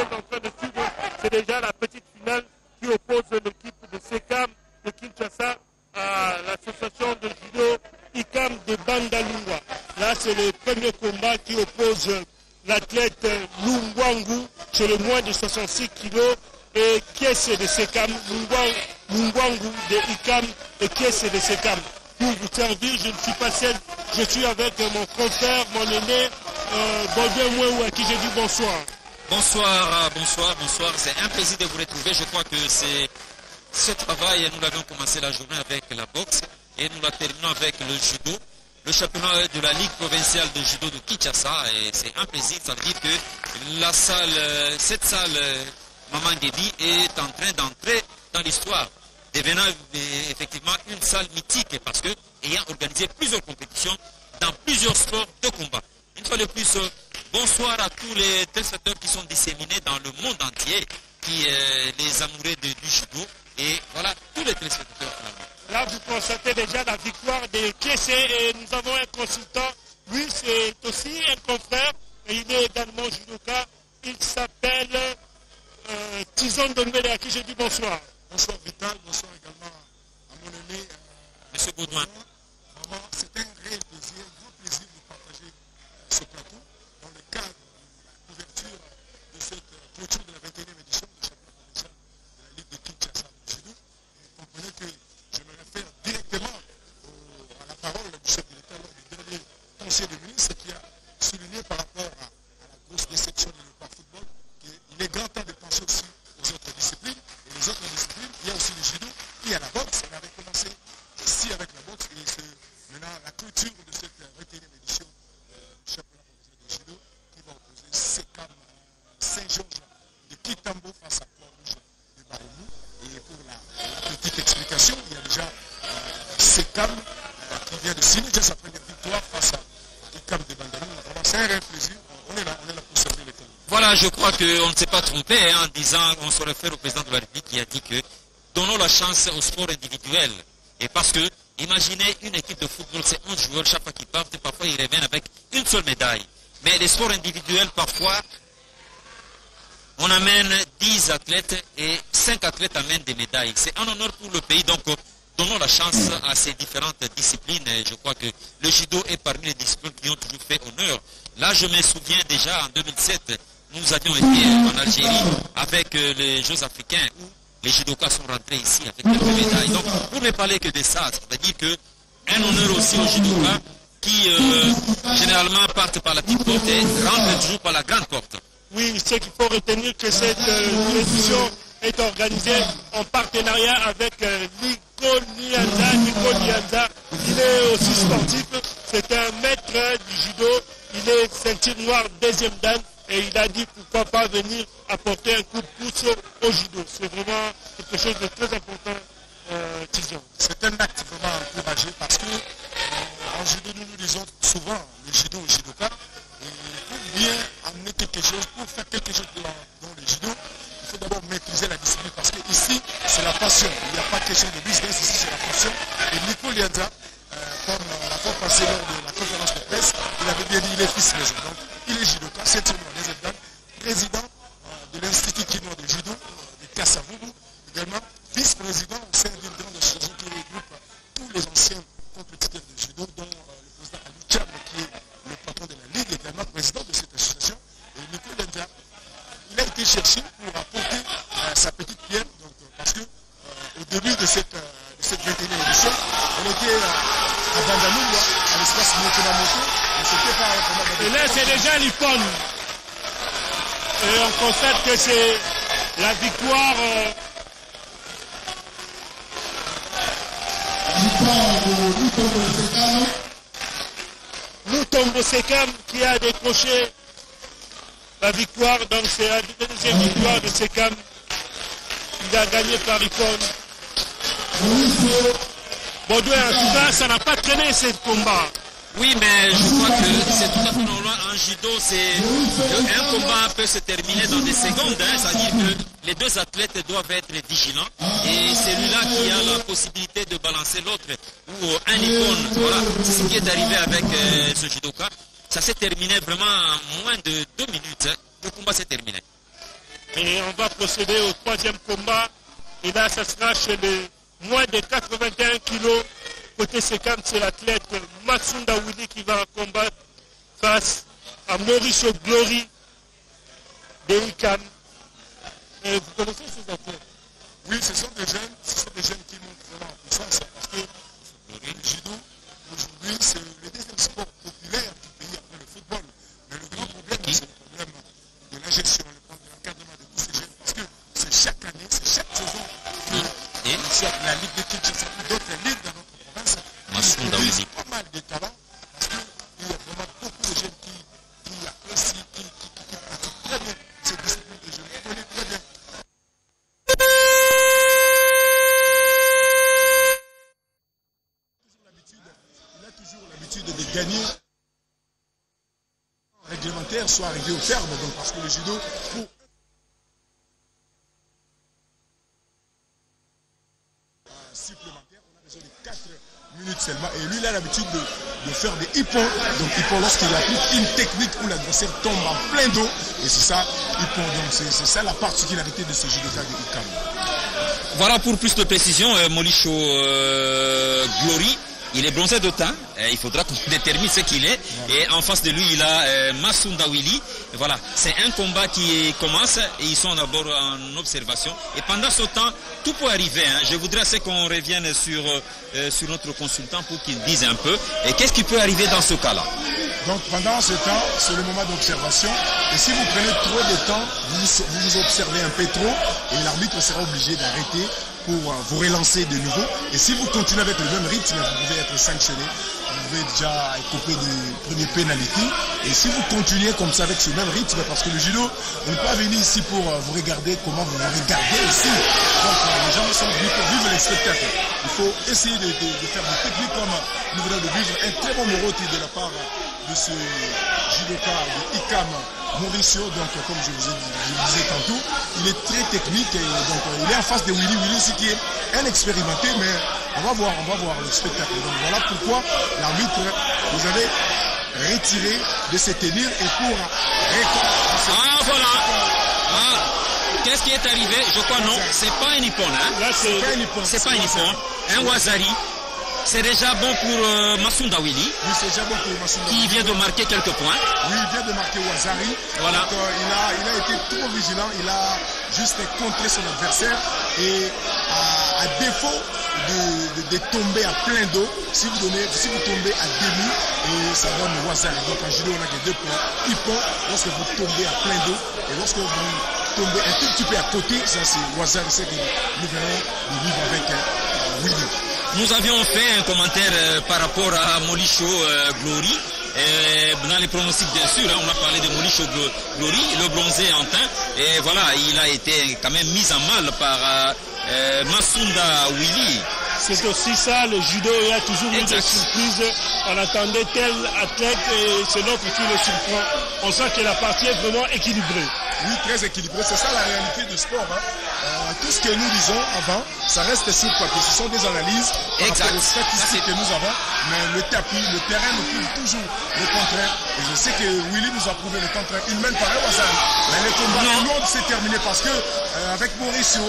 êtes en train de suivre, c'est déjà la petite finale qui oppose l'équipe de SECAM de Kinshasa à l'association de judo ICAM de Bandalungwa. Là, c'est le premier combat qui oppose l'athlète Lungwangu sur le moins de 66 kilos et Kiese de SECAM, Lungwangu de ICAM et Kiese de SECAM. Pour vous servir, je ne suis pas seul, je suis avec mon confrère, mon aîné, Baudouin Mouéou, à qui j'ai dit bonsoir. Bonsoir, c'est un plaisir de vous retrouver. Je crois que ce travail, nous l'avons commencé la journée avec la boxe et nous la terminons avec le judo, le championnat de la Ligue provinciale de judo de Kinshasa. Et c'est un plaisir, ça veut dire que cette salle Maman Gebi est en train d'entrer dans l'histoire, devenant effectivement une salle mythique parce que ayant organisé plusieurs compétitions dans plusieurs sports de combat. Une fois de plus, bonsoir à tous les téléspectateurs qui sont disséminés dans le monde entier, les amoureux du judo, et voilà, tous les téléspectateurs finalement. Là, vous constatez déjà la victoire de Kiese et nous avons un consultant, lui c'est aussi un confrère, et il est également judoka, il s'appelle Tison Donbele, à qui je dis bonsoir. Bonsoir Vital, bonsoir également à mon aîné Monsieur Baudouin. Vraiment, c'est un réel plaisir, un grand plaisir de partager ce plateau dans le cadre de la couverture de cette clôture de la 21e édition du championnat provincial de la Ligue de Kinshasa de judo. Vous comprenez que je me réfère directement à la parole du chef de l'État lors du dernier conseil des ministres qui a souligné par rapport à la grosse déception de Léopard Football qu'il est grand temps de penser aussi aux autres disciplines. Et les autres disciplines, il y a aussi le judo, il y a la boxe. On avait commencé ici avec la boxe et maintenant la clôture de cette 21e édition du championnat de judo qui va opposer SECAM Saint-Georges de Kitambo face à Port-Rouge de Baroumou. Et pour la petite explication, il y a déjà SECAM qui vient de signer déjà sa première victoire face à ICAM de Bandalou. Vraiment, c'est un réel plaisir. On est là pour servir les télévisions. Voilà, je crois qu'on ne s'est pas trompé en disant, on se réfère au président de la République qui a dit que donnons la chance au sport individuel. Et parce que, imaginez une équipe de football, c'est 11 joueurs, chaque fois qu'ils partent, parfois ils reviennent avec une seule médaille. Mais les sports individuels, parfois, on amène 10 athlètes et 5 athlètes amènent des médailles. C'est un honneur pour le pays, donc donnons la chance à ces différentes disciplines. Et je crois que le judo est parmi les disciplines qui ont toujours fait honneur. Là, je me souviens déjà, en 2007, nous avions été en Algérie avec les Jeux africains où les judokas sont rentrés ici avec quelques médailles. Donc, pour ne parler que de ça, ça veut dire qu'un honneur aussi aux judokas qui généralement partent par la petite porte et rentrent toujours par la grande porte. Oui, ce qu'il faut retenir que cette édition est organisée en partenariat avec Nico Nianza. Il est aussi sportif, c'est un maître du judo, il est ceinture noire deuxième dan et il a dit pourquoi pas venir apporter un coup de pouce au judo. C'est vraiment quelque chose de très important, Tison. C'est un acte vraiment encouragé parce que en judo, nous disons souvent, le judo au judoka, pour bien amener quelque chose, pour faire quelque chose dans le judo, il faut d'abord maîtriser la discipline parce que ici, c'est la passion. Il n'y a pas question de business, ici c'est la passion. Et Nico Lianza, comme la fois passée lors de la conférence de presse, il avait bien dit il est fils maison. Donc il est judoka, c'est président de l'Institut chinois de judo de Kassavubu, également vice-président au sein d'une grande association qui regroupe tous les anciens compétiteurs de judo, dont le président Ali Cham, qui est le patron de la Ligue, également président de cette association. Et Nico Lianza, il a été cherché pour apporter sa petite pierre, donc, parce que au début de cette 21e édition, on était à Bandalungwa, à l'espace Motonamoto, et c'était pas et là, c'est déjà l'icône. Et on constate que c'est la victoire Lutombo Sekam qui a décroché la victoire. Donc c'est la deuxième victoire de Sekam. Il a gagné par icône. Baudouin, en tout cas, ça n'a pas traîné ce combat. Oui, mais je crois que c'est tout à fait normal. En judo, un combat peut se terminer dans des secondes. C'est-à-dire que les deux athlètes doivent être vigilants. Et celui-là qui a la possibilité de balancer l'autre, ou un icône, voilà, c'est ce qui est arrivé avec ce judoka. Ça s'est terminé vraiment en moins de 2 minutes. Le combat s'est terminé. Et on va procéder au troisième combat. Et là, ça sera chez les moins de 81 kilos. Côté Sekam, c'est l'athlète Matsunda Willy qui va combattre face à Mauricio Glory de ICAM. Vous connaissez ces athlètes? Oui, ce sont des jeunes qui montent vraiment en puissance parce que le judo, aujourd'hui, c'est le deuxième sport populaire du pays après le football. Mais le grand problème, c'est le problème de la gestion, l'encadrement de tous ces jeunes parce que c'est chaque année, c'est chaque saison que la Ligue de Kinshasa et d'autres ligues dans notre province produisent pas mal de talents parce qu'il y a vraiment beaucoup de jeunes qui apprécient, qui pratiquent très bien cette discipline de jeu. On connaît très bien. Il a toujours l'habitude de gagner réglementaire soit arrivé au terme, donc parce que le judo, pour supplémentaire, on a besoin de 4 minutes seulement. Et lui, il a l'habitude de faire des hippons. Donc hippon lorsqu'il applique une technique où l'adversaire tombe en plein dos. Et c'est ça, hippon. Donc c'est ça la particularité de ce judoka de ICAM. Voilà pour plus de précision, Mauricio Glory. Il est bronzé de teint, il faudra qu'on détermine ce qu'il est. Et en face de lui, il a Matsunda Willy. Voilà, c'est un combat qui commence et ils sont d'abord en observation. Et pendant ce temps, tout peut arriver. Hein. Je voudrais qu'on revienne sur notre consultant pour qu'il dise un peu. Et qu'est-ce qui peut arriver dans ce cas-là? Donc pendant ce temps, c'est le moment d'observation. Et si vous prenez trop de temps, vous observez un peu trop et l'arbitre sera obligé d'arrêter pour vous relancer de nouveau. Et si vous continuez avec le même rythme, vous pouvez être sanctionné. Vous pouvez déjà couper des premiers pénalités. Et si vous continuez comme ça avec ce même rythme, parce que le judo, on n'est pas venu ici pour vous regarder comment vous regardez ici. Donc les gens sont venus pour vivre les spectacles. Il faut essayer de faire des techniques comme nous venons de vivre un très bon moroti de la part de ce judoka de ICAM Mauricio, donc comme je vous disais tantôt, il est très technique et donc il est en face de Willy ici qui est un expérimenté, mais on va voir le spectacle. Donc voilà pourquoi l'arbitre vous avez retiré de se tenir et pour Ah voilà. Qu'est-ce qui est arrivé? Je crois non, c'est pas un hippon. Hein? Là c'est pas un hippon. Un wazari. C'est déjà bon pour Matsunda Willy. Oui, c'est déjà bon pour Matsunda qui vient de marquer quelques points. Oui, il vient de marquer Wazari. Voilà. Donc, il a été trop vigilant. Il a juste contré son adversaire. Et à défaut de tomber à plein dos, si vous tombez à demi, et ça donne Wazari. Donc en judo, on a que 2 points. Hippon, lorsque vous tombez à plein dos. Et lorsque vous tombez un tout petit peu à côté, ça c'est Wazari. C'est que nous venons de vivre avec Willy. Nous avions fait un commentaire par rapport à Mauricio Glory. Dans les pronostics, bien sûr, hein, on a parlé de Mauricio Glory, le bronzé en teint. Et voilà, il a été quand même mis en mal par Matsunda Willy. C'est aussi ça, le judo, il y a toujours eu des surprises. On attendait tel athlète et c'est l'autre qui le surprend. On sent que la partie est vraiment équilibrée. Oui, très équilibré. C'est ça la réalité du sport. Hein. Tout ce que nous disons avant, ça reste sur papier. Ce sont des analyses par rapport aux statistiques que nous avons. Mais le tapis, le terrain nous prouve toujours le contraire. Et je sais que Willy nous a prouvé le contraire. Il mène par un Wazari. Mais le combat long s'est terminé parce que avec Mauricio,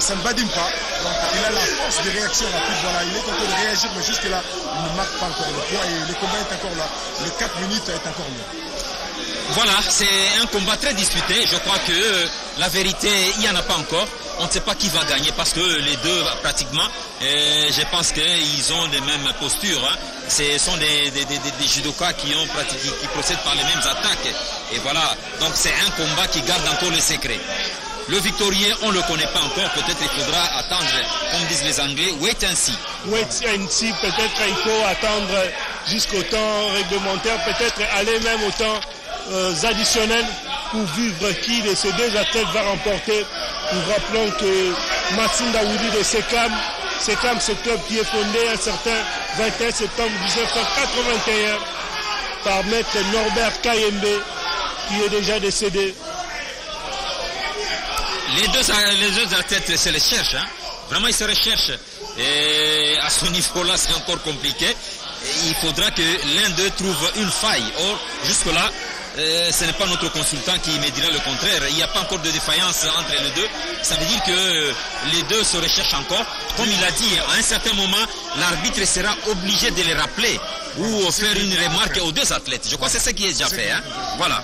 ça ne badine pas. Donc il a la force de réaction rapide. Voilà, il est en train de réagir, mais jusque là, il ne marque pas encore le poids. Et le combat est encore là. Les 4 minutes est encore là. Voilà, c'est un combat très disputé. Je crois que la vérité, il n'y en a pas encore. On ne sait pas qui va gagner parce que les deux, pratiquement, je pense qu'ils ont les mêmes postures. Hein. Ce sont des judokas qui procèdent par les mêmes attaques. Et voilà, donc c'est un combat qui garde encore le secret. Le victorieux, on ne le connaît pas encore. Peut-être il faudra attendre, comme disent les Anglais, wait and see. Wait and see, peut-être il faut attendre jusqu'au temps réglementaire, peut-être aller même au temps additionnel pour vivre qui de ces deux athlètes va remporter. Nous rappelons que Matsunda Willy de Sekam, ce club qui est fondé un certain 21 septembre 1981 par maître Norbert Kayembe qui est déjà décédé. Les deux athlètes se les cherchent, hein. Vraiment ils se recherchent. Et à ce niveau-là c'est encore compliqué. Et il faudra que l'un d'eux trouve une faille. Or jusque-là, ce n'est pas notre consultant qui me dira le contraire. Il n'y a pas encore de défaillance entre les deux. Ça veut dire que les deux se recherchent encore. Comme il a dit, à un certain moment, l'arbitre sera obligé de les rappeler ou faire une remarque aux deux athlètes. Je crois que c'est ça qui est déjà fait. Hein. Voilà.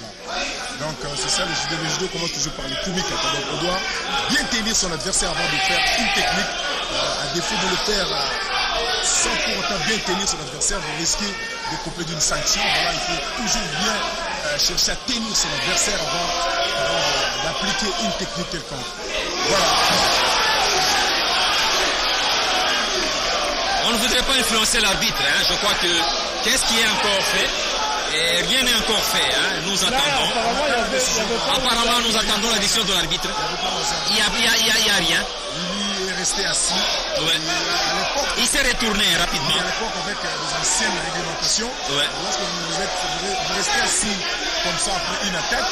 Donc c'est ça le judo commence toujours par les kumikata. Donc on doit bien tenir son adversaire avant de faire une technique. À défaut de le faire sans pour autant bien tenir son adversaire, vous risquez de couper d'une sanction. Voilà, il faut toujours bien chercher à tenir son adversaire avant d'appliquer une technique quelconque. Voilà. On ne voudrait pas influencer l'arbitre. Hein. Je crois que qu'est-ce qui est encore fait? Et rien n'est encore fait, hein. Nous attendons. Apparemment, nous attendons la décision de l'arbitre. Il n'y a rien. Il est resté assis. Ouais. Il s'est retourné rapidement. À l'époque, avec les anciennes réglementations, lorsque vous restez assis comme ça après une attaque,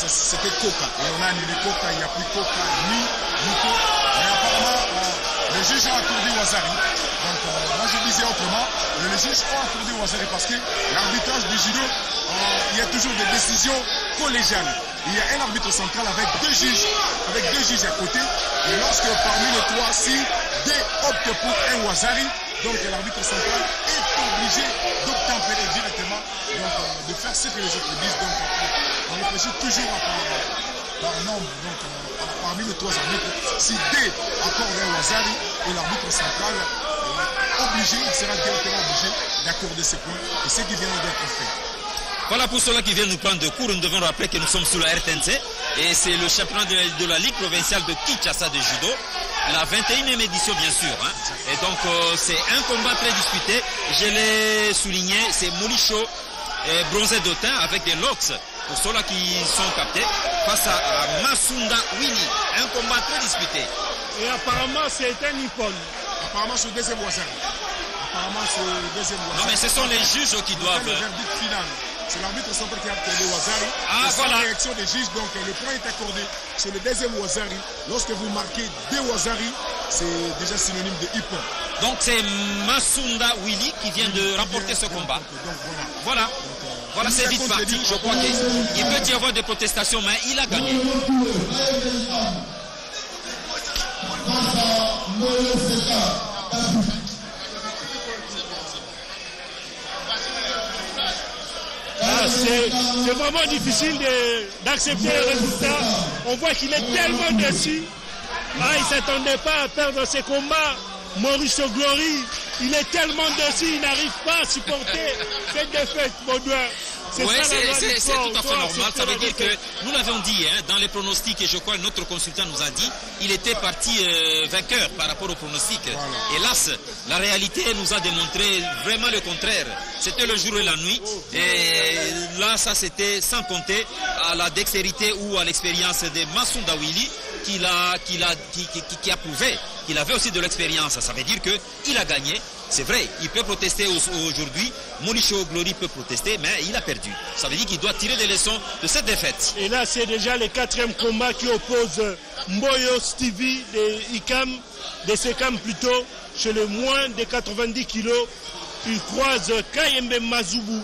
c'était Coca. Et on a annulé Coca, il n'y a plus Coca, ni Nico. Mais apparemment, le juge a accordé Wazari. Donc, moi je disais autrement, le juge a accordé Wazari parce que l'arbitrage du judo, il y a toujours des décisions collégiales. Il y a un arbitre central avec deux juges à côté. Et lorsque parmi les trois, si deux optent pour un Wazari, donc l'arbitre central est obligé d'obtempérer directement, donc de faire ce que les autres disent. Donc on réfléchit toujours par nombre. Donc parmi les trois arbitres, si deux accordent un Wazari et l'arbitre central obligé, il sera directement obligé d'accorder ces points et ce qui vient d'être fait. Voilà, pour ceux-là qui viennent nous prendre de cours, nous devons rappeler que nous sommes sous la RTNC et c'est le championnat de la Ligue provinciale de Kinshasa de judo, la 21e édition bien sûr. Hein. Et donc c'est un combat très disputé, je l'ai souligné, c'est Molicho bronzé d'Autun avec des locks pour ceux-là qui sont captés face à Masunda Willy, un combat très disputé. Et apparemment c'est un Nippon. Apparemment c'est le deuxième Wazari. Non mais ce sont les juges qui doivent... Le verdict final. C'est l'arbitre central qui a accordé Wazari. Ah, et voilà. Sans réaction des juges, donc le point est accordé sur le deuxième Wazari. Lorsque vous marquez deux Wazari, c'est déjà synonyme de hippon. Donc c'est Masunda Willy qui vient de remporter ce combat. Donc, voilà. Voilà, c'est vite parti. Je crois qu'il peut y avoir des protestations, mais il a gagné. C'est vraiment difficile d'accepter le résultat. On voit qu'il est tellement déçu. Il ne s'attendait pas à perdre ce combat. Maurice Glory, il est tellement déçu, il n'arrive pas à supporter cette défaite, Baudouin. Oui, c'est tout à fait normal. Ça veut dire que nous l'avons dit hein, dans les pronostics, et je crois que notre consultant nous a dit, il était parti vainqueur par rapport aux pronostics. Voilà. Hélas, la réalité nous a démontré vraiment le contraire. C'était le jour et la nuit. Et là, ça c'était sans compter à la dextérité ou à l'expérience de Masunda Willy qui a prouvé qu'il avait aussi de l'expérience. Ça veut dire qu'il a gagné. C'est vrai, il peut protester aujourd'hui. Molicho Glory peut protester, mais il a perdu. Ça veut dire qu'il doit tirer des leçons de cette défaite. Et là, c'est déjà le 4e combat qui oppose Mboyo Stevie de Sekam plutôt, chez le moins de 90 kilos. Il croise Kayembe Mazubu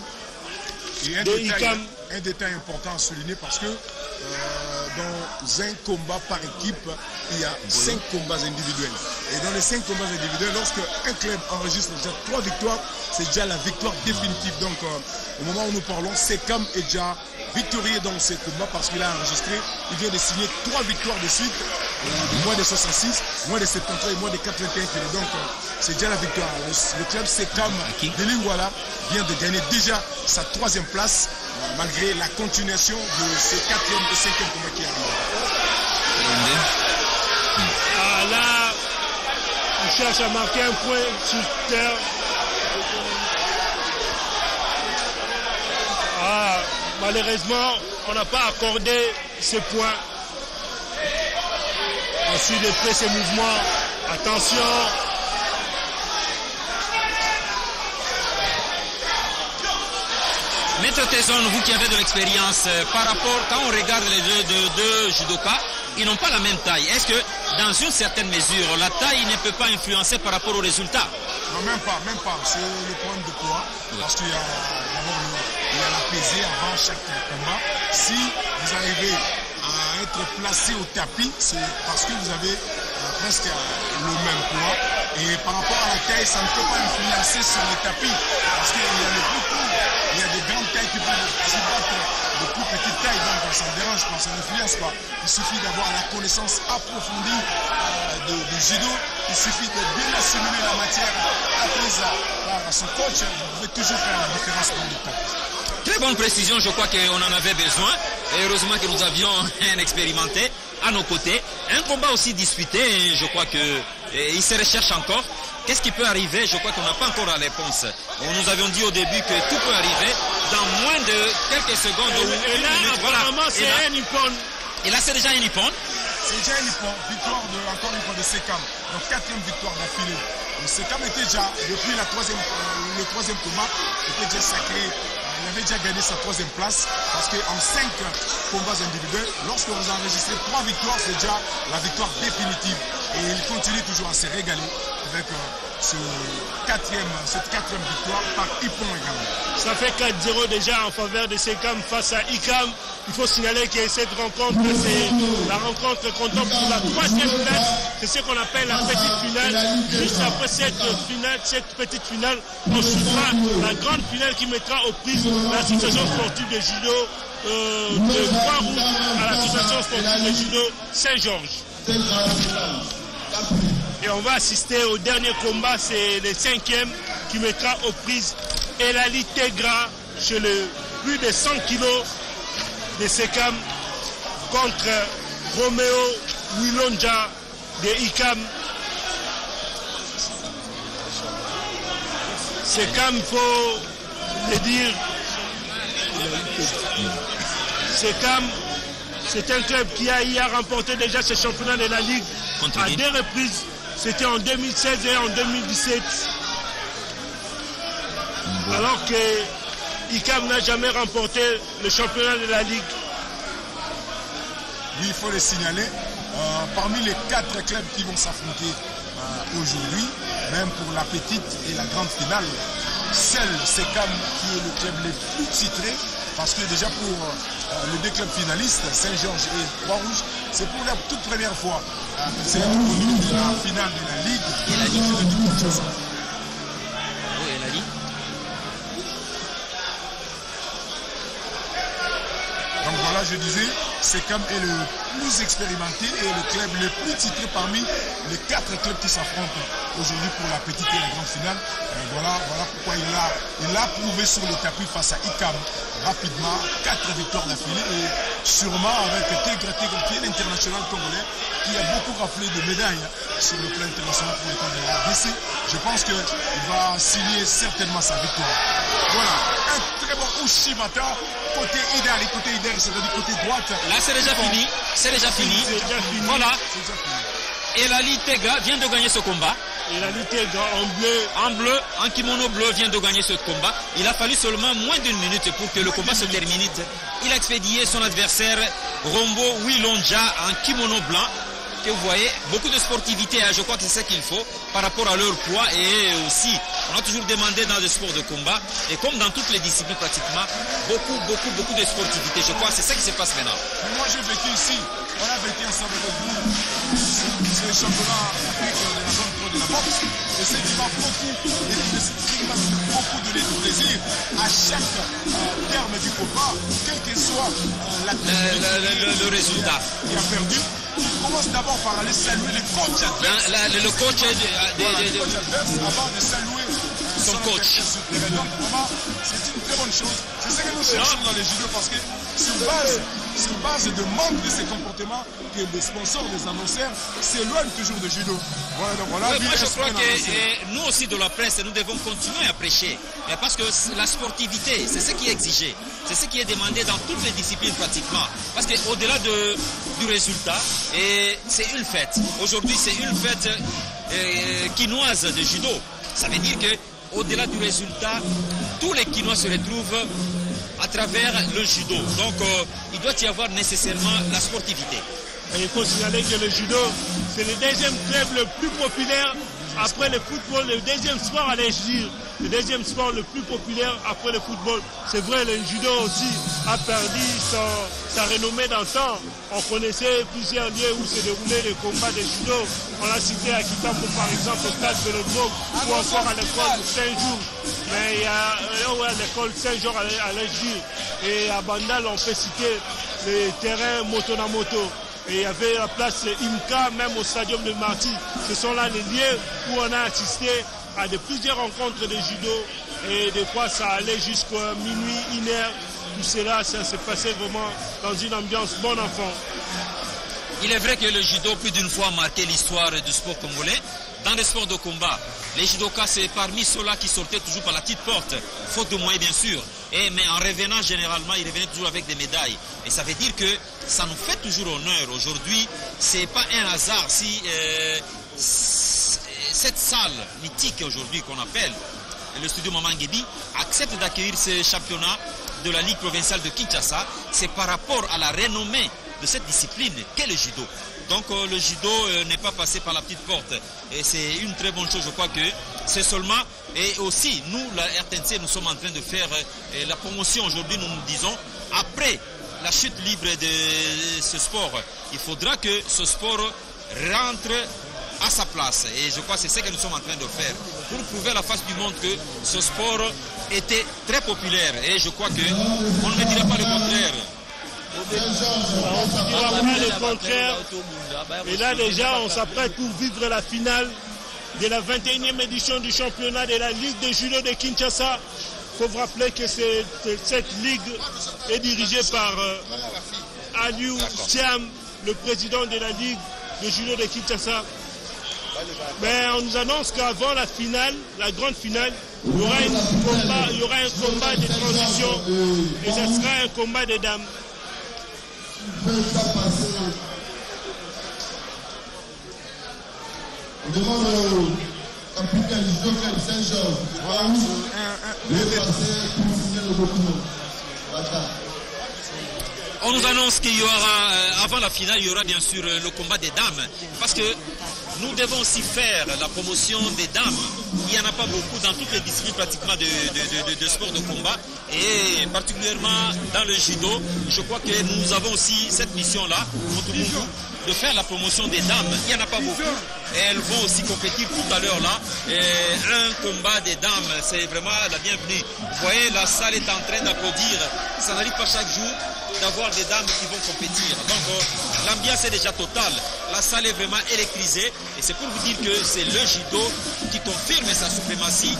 de Ikam. Un détail important à souligner parce que dans un combat par équipe, il y a 5 combats individuels. Et dans les 5 combats individuels, lorsque un club enregistre déjà 3 victoires, c'est déjà la victoire définitive. Donc au moment où nous parlons, Sekam est déjà victorieux dans ces combats parce qu'il a enregistré, il vient de signer 3 victoires de suite, moins de 66, moins de 73 et moins de 81 kg. Donc c'est déjà la victoire. Le club Sekam de Lingwala vient de gagner déjà sa 3e place malgré la continuation de ces 4e et 5e combats qui arrivent. Là, il cherche à marquer un point sur terre. Malheureusement, on n'a pas accordé ce point. Ensuite, il fait ses mouvements. Attention. Maître Tesson, vous qui avez de l'expérience, par rapport, quand on regarde les deux judokas, ils n'ont pas la même taille. Est-ce que dans une certaine mesure, la taille ne peut pas influencer par rapport au résultat? Non, même pas. C'est le point de poids. Parce qu'il y a d'abord la pesée avant chaque combat. Si vous arrivez à être placé au tapis, c'est parce que vous avez presque le même poids. Et par rapport à la taille, ça ne peut pas influencer sur le tapis. Parce qu'il y a le plus court, il y a des grandes tailles qui peuvent se battre de plus petites tailles. Donc ça ne dérange pas, ça n'influence pas. Il suffit d'avoir la connaissance approfondie de judo. Il suffit de bien assimiler la matière apprise par son coach. Vous pouvez toujours faire la différence dans le tapis. Très bonne précision, je crois qu'on en avait besoin. Et heureusement que nous avions un expérimenté à nos côtés. Un combat aussi disputé, je crois qu'il se recherche encore. Qu'est-ce qui peut arriver? Je crois qu'on n'a pas encore la réponse. Nous avions dit au début que tout peut arriver dans moins de quelques secondes. Et là, apparemment, c'est un Nippon. Et là, c'est déjà un Nippon. C'est déjà un Nippon. Victoire encore une fois de Sekam. Donc 4e victoire d'affilée. Sekam était déjà, depuis le troisième combat, était déjà sacré. Il avait déjà gagné sa 3e place parce qu'en 5 combats individuels, lorsque vous enregistrez 3 victoires, c'est déjà la victoire définitive. Et il continue toujours à se régaler avec cette 4e victoire par Ippon également. Ça fait 4-0 déjà en faveur de Sekam face à Ikam. Il faut signaler que cette rencontre, c'est la rencontre comptant pour la 3e place. C'est ce qu'on appelle la petite finale. Juste après cette petite finale, on suivra la grande finale qui mettra aux prises l'association sportive de judo de Croix-Rouge à l'association sportive de judo Saint-Georges. Et on va assister au dernier combat, c'est le 5e qui mettra aux prises Elali Tegra chez le plus de 100 kg de Sekam contre Romeo Wilonja de Ikam. Sekam, il faut le dire, Sekam, c'est un club qui a remporté déjà ce championnat de la Ligue à 2 reprises. C'était en 2016 et en 2017. Alors que Ikam n'a jamais remporté le championnat de la Ligue. Oui, il faut le signaler. Parmi les 4 clubs qui vont s'affronter aujourd'hui, même pour la petite et la grande finale, seul Sekam qui est le club le plus titré, parce que déjà pour les 2 clubs finalistes, Saint-Georges et Croix-Rouge, c'est pour la toute première fois que c'est au niveau de la finale de la Ligue et la Ligue de Kinshasa. Oui, et la Ligue. Donc voilà, je disais, Sekam est le plus expérimenté et le club le plus titré parmi les 4 clubs qui s'affrontent aujourd'hui pour la petite et la grande finale. Voilà pourquoi il a prouvé sur le tapis face à Ikam rapidement, 4 victoires d'affilée et sûrement avec Tegra qui est l'international congolais qui a beaucoup raflé de médailles sur le plan international pour le compte de la RDC. Je pense qu'il va signer certainement sa victoire. Voilà, un très bon Ushimata côté Idari, c'est-à-dire côté droite. Là, c'est déjà fini. C'est déjà fini. Voilà. Elali Tegra vient de gagner ce combat. Elali Tegra en bleu, en kimono bleu, vient de gagner ce combat. Il a fallu seulement moins d'1 minute pour que le combat se termine. Il a expédié son adversaire Rombo Wilonja en kimono blanc. Que vous voyez, beaucoup de sportivité, je crois que c'est ce qu'il faut par rapport à leur poids. Et aussi, on a toujours demandé dans des sports de combat, et comme dans toutes les disciplines pratiquement, beaucoup de sportivité. Je crois que c'est ça qui se passe maintenant. Moi j'ai vécu ici, on a vécu ensemble avec vous, c'est le championnat d'Afrique de la zone pro de la boxe, et c'est qui m'a beaucoup donné de plaisir à chaque terme du combat, quel que soit le résultat. Il a perdu. Il commence d'abord par aller saluer les coachs adverses. Le coach adverse avant de saluer son coach. Donc vraiment, c'est une très bonne chose. C'est ce que nous cherchons dans les judo parce que c'est une base de manque de ces comportements que les sponsors, les annonceurs s'éloignent toujours de judo. Voilà, donc voilà. Oui, moi je crois que nous aussi de la presse, nous devons continuer à prêcher. Mais parce que la sportivité, c'est ce qui est exigé. C'est ce qui est demandé dans toutes les disciplines pratiquement. Parce qu'au-delà du résultat, c'est une fête. Aujourd'hui, c'est une fête quinoise de judo. Ça veut dire qu'au-delà du résultat, tous les Quinois se retrouvent à travers le judo. Donc, il doit y avoir nécessairement la sportivité. Et il faut signaler que le judo, c'est le deuxième club le plus populaire après le football, le deuxième sport, allez-je dire, le deuxième sport le plus populaire après le football. C'est vrai, le judo aussi a perdu sa renommée dans le temps. On connaissait plusieurs lieux où se déroulaient les combats de judo. On a cité à Kitambo par exemple, au stade de l'Odrog, ou encore à l'école Saint-Jour. Mais il y a l'école Saint-Jean allez-je dire. Et à Bandal, on peut citer les terrains Motonamoto. Et il y avait la place Imka, même au stadium de Marty. Ce sont là les lieux où on a assisté à plusieurs rencontres de judo. Et des fois, ça allait jusqu'à minuit, 1 heure. Tout cela, ça se passait vraiment dans une ambiance bon enfant. Il est vrai que le judo, plus d'une fois, a marqué l'histoire du sport congolais. Dans les sports de combat, les judokas, c'est parmi ceux-là qui sortaient toujours par la petite porte, faute de moyens bien sûr. Mais en revenant, généralement, ils revenaient toujours avec des médailles. Et ça veut dire que ça nous fait toujours honneur. Aujourd'hui, ce n'est pas un hasard si cette salle mythique aujourd'hui qu'on appelle le studio Maman Nguebi accepte d'accueillir ce championnat de la Ligue provinciale de Kinshasa. C'est par rapport à la renommée de cette discipline qu'est le judo. Donc le judo n'est pas passé par la petite porte. Et c'est une très bonne chose, je crois que c'est seulement... Et aussi, nous, la RTNC, nous sommes en train de faire la promotion aujourd'hui, nous nous disons, après la chute libre de ce sport, il faudra que ce sport rentre à sa place. Et je crois que c'est ce que nous sommes en train de faire pour prouver à la face du monde que ce sport était très populaire. Et je crois qu'on ne dira pas le contraire. On ne dira pas le contraire. Et là déjà, on s'apprête pour vivre la finale de la 21e édition du championnat de la Ligue de judo de Kinshasa. Il faut vous rappeler que cette ligue est dirigée par Aliou Thiam, le président de la Ligue de judo de Kinshasa. Mais on nous annonce qu'avant la finale, la grande finale, il y aura un combat de transition et ce sera un combat de dames. On demande au capitaine du judo de Saint-Georges de passer pour signer le document. On nous annonce qu'il y aura, avant la finale, il y aura bien sûr le combat des dames. Parce que nous devons aussi faire la promotion des dames. Il n'y en a pas beaucoup dans toutes les disciplines pratiquement de sport de combat. Et particulièrement dans le judo, je crois que nous avons aussi cette mission-là, de faire la promotion des dames. Il n'y en a pas beaucoup. Et elles vont aussi compétir tout à l'heure là. Et un combat des dames, c'est vraiment la bienvenue. Vous voyez, la salle est en train d'applaudir. Ça n'arrive pas chaque jour d'avoir des dames qui vont compétir. Donc l'ambiance est déjà totale. La salle est vraiment électrisée. Et c'est pour vous dire que c'est le judo qui confirme sa suprématie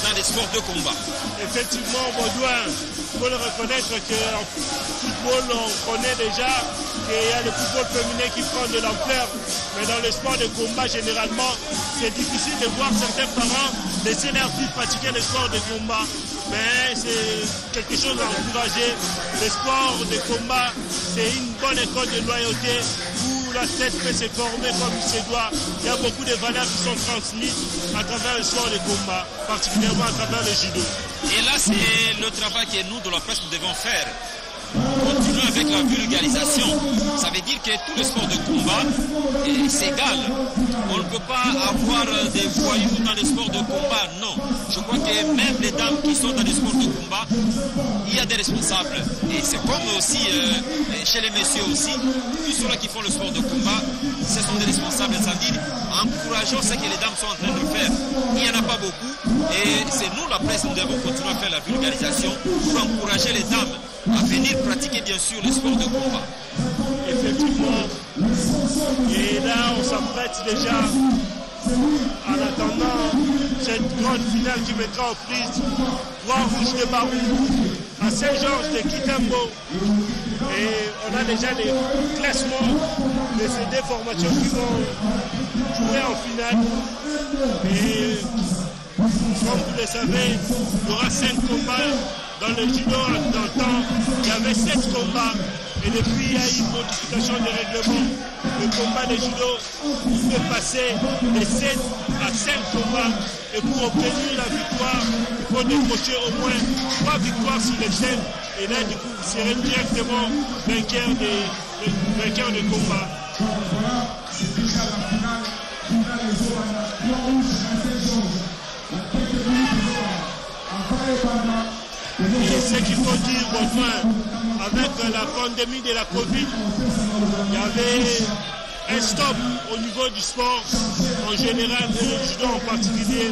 dans les sports de combat. Effectivement, Baudouin, il faut le reconnaître qu'en football, on connaît déjà qu'il y a le football féminin qui prend de l'ampleur. Mais dans le sport de combat, généralement, c'est difficile de voir certains parents laisser leurs filles pratiquer le sport de combat. Mais c'est quelque chose à encourager. Le sport de combat, c'est une bonne école de loyauté où la tête peut se former comme il se doit. Il y a beaucoup de valeurs qui sont transmises à travers le sport de combat, particulièrement à travers le judo. Et là, c'est le travail que nous, de la presse, nous devons faire. Continuer avec la vulgarisation. Ça veut dire que tous les sports de combat, c'est égal. On ne peut pas avoir des voyous dans les sports de combat, non. Je crois que même les dames qui sont dans les sports de combat, il y a des responsables. Et c'est comme aussi chez les messieurs aussi, tous ceux-là qui font le sport de combat, ce sont des responsables. C'est-à-dire, encourageons ce que les dames sont en train de faire. Il n'y en a pas beaucoup. Et c'est nous, la presse, nous devons continuer à faire la vulgarisation pour encourager les dames à venir pratiquer bien sûr le sport de combat. Effectivement. Et là, on s'apprête déjà, en attendant cette grande finale qui mettra en prise Croix-Rouge de Barou à Saint-Georges de Kitambo. Et on a déjà les classements de ces deux formations qui vont jouer en finale. Et comme vous le savez, il y aura 5 combats. Dans le judo, dans le temps, il y avait 7 combats. Et depuis, il y a eu une modification de règlement. Le combat de judo peut passer de 7 à 5 combats. Et pour obtenir la victoire, il faut décrocher au moins 3 victoires sur les chaînes. Et là, du coup, vous serez directement vainqueur le vainqueur de combat. Voilà, c'est déjà la finale. Finale des Zobana. Blanc rouge, Marcel Georges. La tête de minute des Zobana. Après Banda. Et ce qu'il faut dire, enfin, avec la pandémie de la Covid, il y avait un stop au niveau du sport en général et le judo en particulier.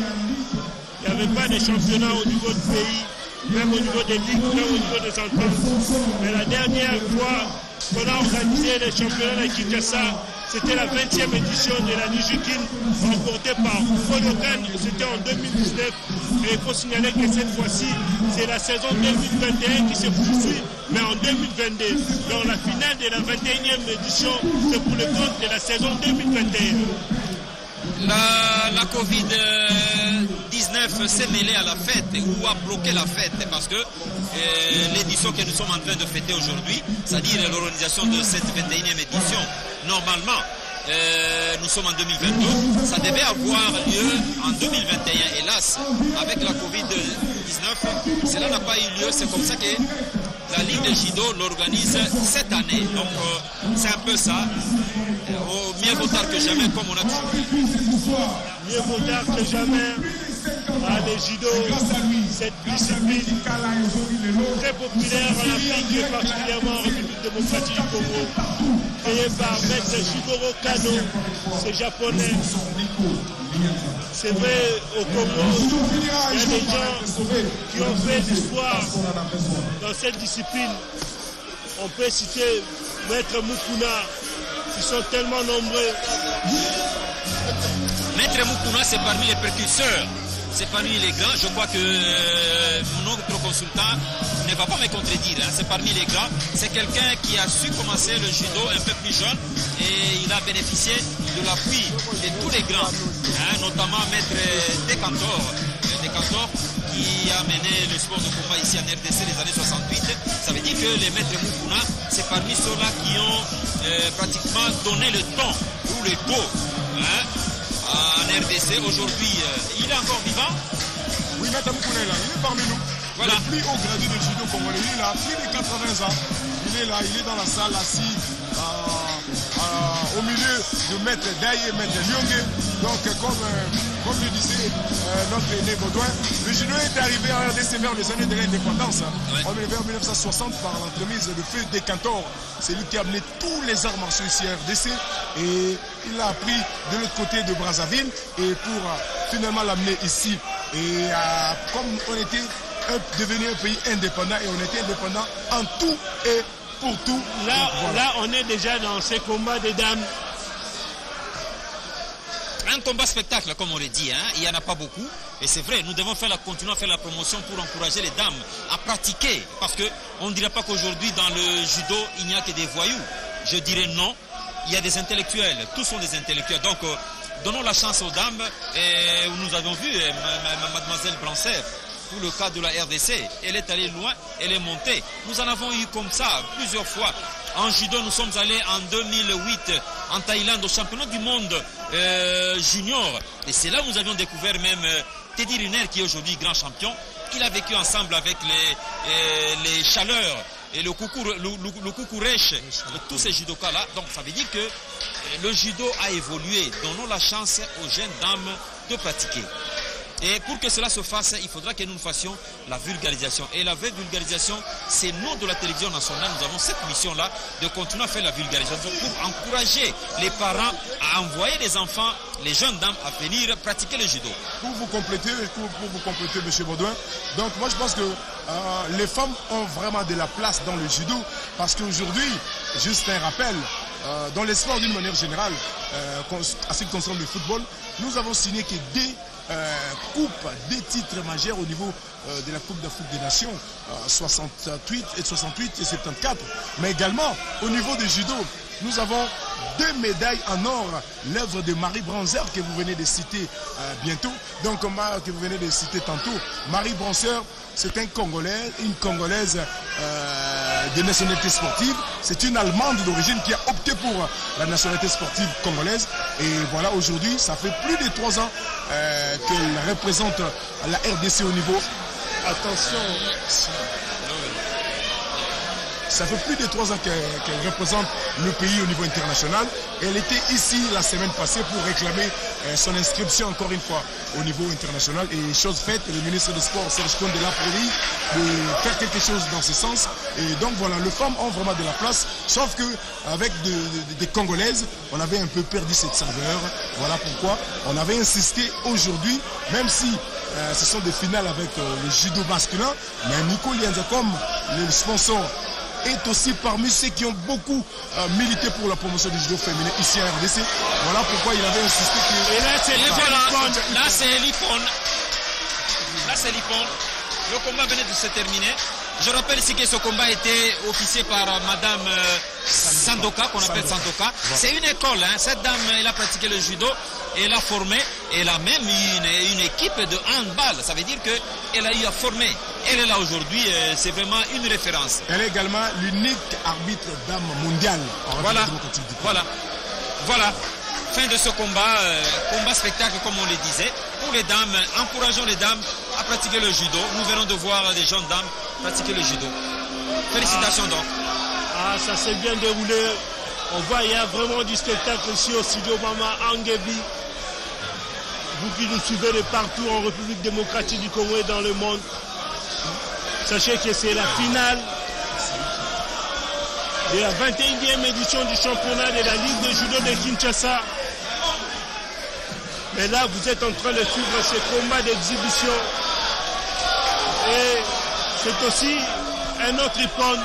Il n'y avait pas de championnat au niveau du pays, même au niveau des ligues, même au niveau des entraînements. Mais la dernière fois qu'on a organisé les championnats de Kinshasa, c'était la 20e édition de la Nijukin, remportée par Foyokan, c'était en 2019. Et il faut signaler que cette fois-ci, c'est la saison 2021 qui se poursuit, mais en 2022. Donc la finale de la 21e édition, c'est pour le compte de la saison 2021. La Covid-19 s'est mêlée à la fête ou a bloqué la fête parce que l'édition que nous sommes en train de fêter aujourd'hui, c'est-à-dire l'organisation de cette 21e édition, normalement, nous sommes en 2022, ça devait avoir lieu en 2021. Hélas, avec la Covid-19, cela n'a pas eu lieu. C'est comme ça que la Ligue de Judo l'organise cette année. Donc, c'est un peu ça. Mieux vaut tard que jamais, comme on a toujours dit. Mieux vaut tard que jamais. Le judo, cette discipline très populaire en Afrique et particulièrement en République démocratique du Congo, créée par Maître Shigoro Kano, c'est japonais. C'est vrai, au Congo, il y a des gens qui ont fait l'histoire dans cette discipline. On peut citer Maître Mukuna, qui sont tellement nombreux. Maître Mukuna, c'est parmi les précurseurs. C'est parmi les grands. Je crois que notre consultant ne va pas me contredire. Hein. C'est parmi les grands. C'est quelqu'un qui a su commencer le judo un peu plus jeune et il a bénéficié de l'appui de tous les grands, hein, notamment Maître Decantor, qui a mené le sport de combat ici en RDC les années 68. Ça veut dire que les Maîtres Mukuna, c'est parmi ceux-là qui ont pratiquement donné le ton ou le go. Hein, en RDC. Aujourd'hui, il est encore vivant. Oui, Maître Mukuna est là, il est parmi nous. Voilà. Le plus haut gradé de judo congolais, il est là, plus de 80 ans. Il est là, il est dans la salle, assis au milieu de Maître Daye et Maître Lyongue. Donc, comme le disait notre aîné Baudouin, le judo est arrivé en RDC vers les années de l'indépendance. Ouais. On est vers 1960 par l'entremise de Feu Decantor. C'est lui qui a amené tous les arts martiaux ici à RDC et il l'a appris de l'autre côté de Brazzaville et pour finalement l'amener ici. Et comme on était devenu un pays indépendant et on était indépendant en tout et pour tout. Là, voilà. là, on est déjà dans ces combats des dames. Un combat spectacle, comme on l'a dit, hein. Il n'y en a pas beaucoup. Et c'est vrai, nous devons continuer à faire la promotion pour encourager les dames à pratiquer. Parce qu'on ne dirait pas qu'aujourd'hui, dans le judo, il n'y a que des voyous. Je dirais non. Il y a des intellectuels. Tous sont des intellectuels. Donc, donnons la chance aux dames. Et nous avons vu Mademoiselle Blancer, pour le cas de la RDC. Elle est allée loin, elle est montée. Nous en avons eu comme ça plusieurs fois. En judo, nous sommes allés en 2008 en Thaïlande au championnat du monde junior. Et c'est là où nous avions découvert même Teddy Riner, qui est aujourd'hui grand champion. Il a vécu ensemble avec les chaleurs et le Kukurèche, tous ces judokas-là. Donc ça veut dire que le judo a évolué. Donnons la chance aux jeunes dames de pratiquer. Et pour que cela se fasse, il faudra que nous fassions la vulgarisation. Et la vulgarisation, c'est nous de la télévision nationale, nous avons cette mission-là de continuer à faire la vulgarisation pour encourager les parents à envoyer les enfants, les jeunes dames, à venir pratiquer le judo. Pour vous compléter, M. Baudouin, donc moi je pense que les femmes ont vraiment de la place dans le judo parce qu'aujourd'hui, juste un rappel, dans les sports d'une manière générale, à ce qui concerne le football, nous avons signé que des titres majeurs au niveau de la Coupe d'Afrique des Nations, 68 et 74, mais également au niveau du judo, nous avons 2 médailles en or, l'œuvre de Marie Branzer que vous venez de citer bientôt, donc que vous venez de citer tantôt. Marie Branzer, c'est une Congolaise de nationalité sportive. C'est une Allemande d'origine qui a opté pour la nationalité sportive congolaise. Et voilà, aujourd'hui, ça fait plus de 3 ans qu'elle représente la RDC au niveau. Attention. Ça fait plus de 3 ans qu'elle représente le pays au niveau international. Elle était ici la semaine passée pour réclamer son inscription encore une fois au niveau international. Et chose faite, le ministre des Sports, Serge Kondé, l'a promis de faire quelque chose dans ce sens. Et donc voilà, les femmes ont vraiment de la place. Sauf qu'avec des Congolaises, on avait un peu perdu cette saveur. Voilà pourquoi on avait insisté aujourd'hui, même si ce sont des finales avec le judo masculin, mais Nico Lianza, comme le sponsor, est aussi parmi ceux qui ont beaucoup milité pour la promotion du judo féminin ici à RDC. Voilà pourquoi il avait insisté que... Et là, c'est l'Ipon. Là, c'est l'Ipon. Là, c'est l'Ipon. Le combat venait de se terminer. Je rappelle ici que ce combat était officié par Madame Sandoka, qu'on appelle Sandoka. C'est une école, hein. Cette dame, elle a pratiqué le judo, elle a formé, elle a même une équipe de handball. Ça veut dire qu'elle a eu à former. Elle est là aujourd'hui, c'est vraiment une référence. Elle est également l'unique arbitre dame mondiale. Voilà. Fin de ce combat, combat spectacle comme on le disait. Pour les dames, encourageons les dames à pratiquer le judo. Nous venons de voir des jeunes dames pratiquer le judo. Félicitations donc. Ça s'est bien déroulé. On voit il y a vraiment du spectacle ici au studio Mama Angebi. Vous qui nous suivez de partout en République démocratique du Congo et dans le monde, sachez que c'est la finale de la 21e édition du championnat de la Ligue de judo de Kinshasa. Mais là, vous êtes en train de suivre ce combat d'exhibition. Et c'est aussi un autre icône.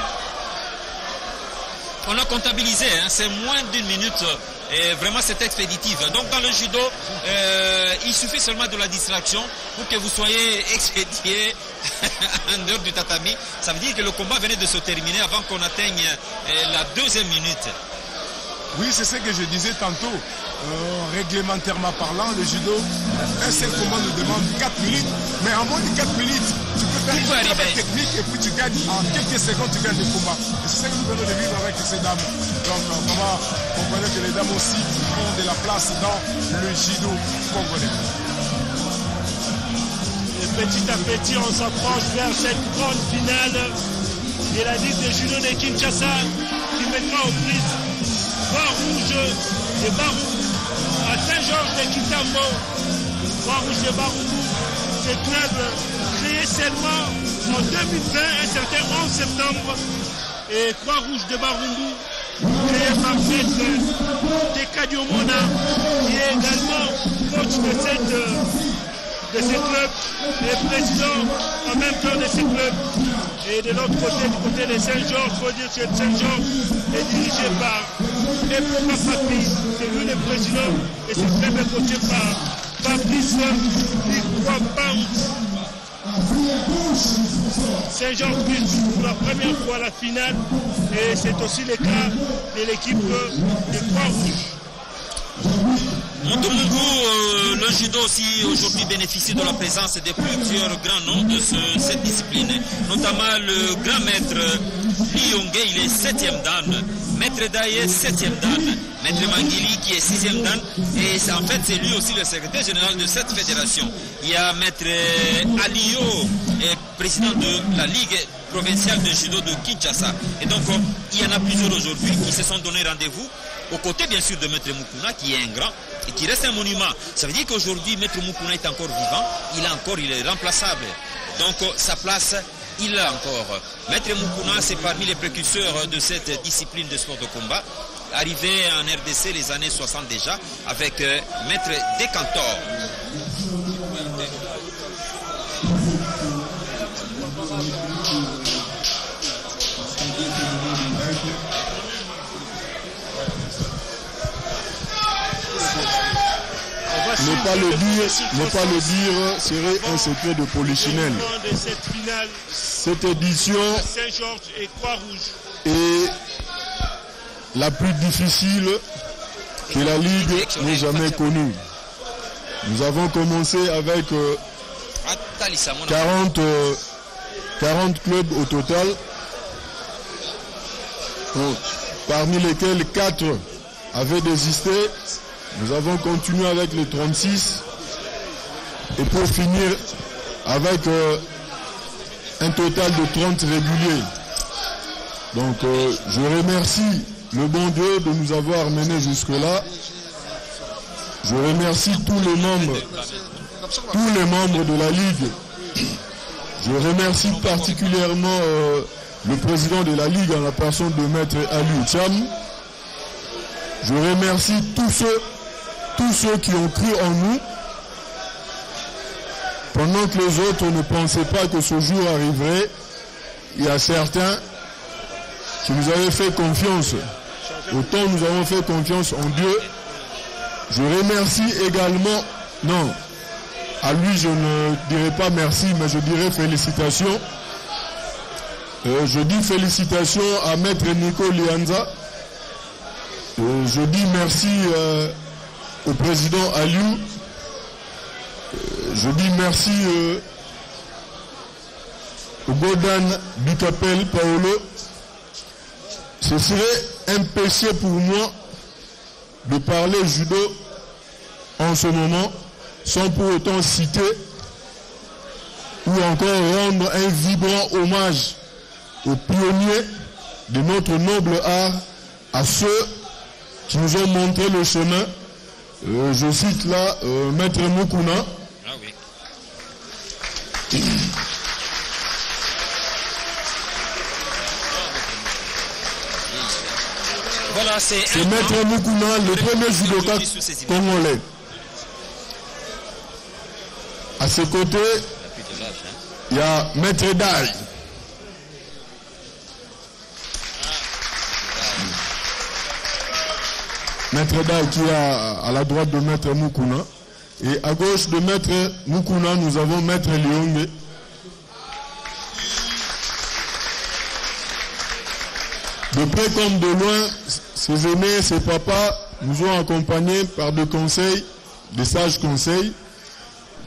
On a comptabilisé, hein, c'est moins d'1 minute. Et vraiment, c'est expéditif. Donc, dans le judo, il suffit seulement de la distraction pour que vous soyez expédié en dehors du tatami. Ça veut dire que le combat venait de se terminer avant qu'on atteigne la 2e minute. Oui, c'est ce que je disais tantôt. Réglementairement parlant, le judo, un seul combat nous demande 4 minutes. Mais en moins de 4 minutes, tu peux faire une très technique et puis tu gagnes en quelques secondes, tu gagnes le combat. Et c'est ça que nous venons de vivre avec ces dames. Donc vraiment, comprenez que les dames aussi ont de la place dans le judo congolais. Et petit à petit, on s'approche vers cette grande finale de la Ligue de judo de Kinshasa qui mettra aux prises Croix-Rouge de Barumbu à Saint-Georges de Kitambo. Croix-Rouge de Barumbu, ce club créé seulement en 2020, un certain 11 septembre. Et Croix-Rouge de Barumbu, créé par Maître Tekadiomona, qui est également coach de ce club et président en même temps de ce club. Et de l'autre côté, du côté de Saint-Georges, il faut dire que Saint-Georges est dirigé par Epouka Papi, c'est lui le président, et ce club est coaché par Fabrice Ikwapam. Saint-Georges vise pour la première fois la finale, et c'est aussi le cas de l'équipe de Croix-Rouge. Montomungu, le judo aussi aujourd'hui bénéficie de la présence de plusieurs grands noms de cette discipline, notamment le grand maître Liyonge, il est 7e dan, maître Daye 7e dan, maître Mangili qui est 6e dan, et en fait c'est lui aussi le secrétaire général de cette fédération. Il y a maître Aliyo, président de la Ligue provinciale de judo de Kinshasa. Et donc il y en a plusieurs aujourd'hui qui se sont donné rendez-vous, aux côtés bien sûr de maître Mukuna qui est un grand et qui reste un monument. Ça veut dire qu'aujourd'hui maître Mukuna est encore vivant, il est remplaçable. Donc sa place, il l'a encore. Maître Mukuna, c'est parmi les précurseurs de cette discipline de sport de combat, arrivé en RDC les années 60 déjà, avec maître Decantor. Ne pas le dire serait un secret de polichinelle. Cette édition est la plus difficile que la Ligue n'ait jamais connue. Nous avons commencé avec 40 clubs au total, parmi lesquels 4 avaient désisté. Nous avons continué avec les 36 et pour finir avec un total de 30 réguliers. Donc je remercie le bon Dieu de nous avoir menés jusque-là. Je remercie tous les membres de la Ligue. Je remercie particulièrement le président de la Ligue en la personne de Maître Ali Cham. Je remercie tous ceux qui ont cru en nous pendant que les autres ne pensaient pas que ce jour arriverait. Il y a certains qui nous avaient fait confiance. Autant nous avons fait confiance en Dieu. Je remercie également, non, à lui je ne dirai pas merci, mais je dirai félicitations. Je dis félicitations à Maître Nico Lianza. Je dis merci au président Aliou. Je dis merci au Godan Bicapel Paolo. Ce serait un péché pour moi de parler judo en ce moment sans pour autant citer ou encore rendre un vibrant hommage aux pionniers de notre noble art, à ceux qui nous ont montré le chemin. Je cite là Maître Mukuna. Ah oui. Voilà, c'est Maître Mukuna, le premier judoka congolais. À ses côtés, il y a Maître Dai. Maître Dai qui est à la droite de Maître Mukuna. Et à gauche de Maître Mukuna, nous avons Maître Lionge. De près comme de loin, ses aînés, ses papas nous ont accompagnés par des conseils, des sages conseils.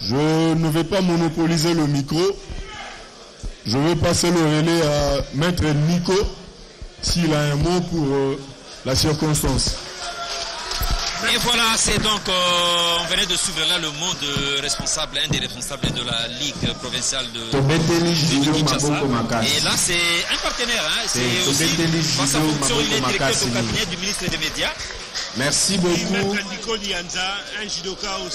Je ne vais pas monopoliser le micro. Je vais passer le relais à Maître Nico, s'il a un mot pour la circonstance. Et voilà, c'est donc, on venait de suivre là le mot de responsable, un des responsables de la Ligue provinciale de Kinshasa. Et là, c'est un partenaire, hein, c'est aussi, dans sa fonction, il est directeur de cabinet du ministre des Médias. Merci beaucoup.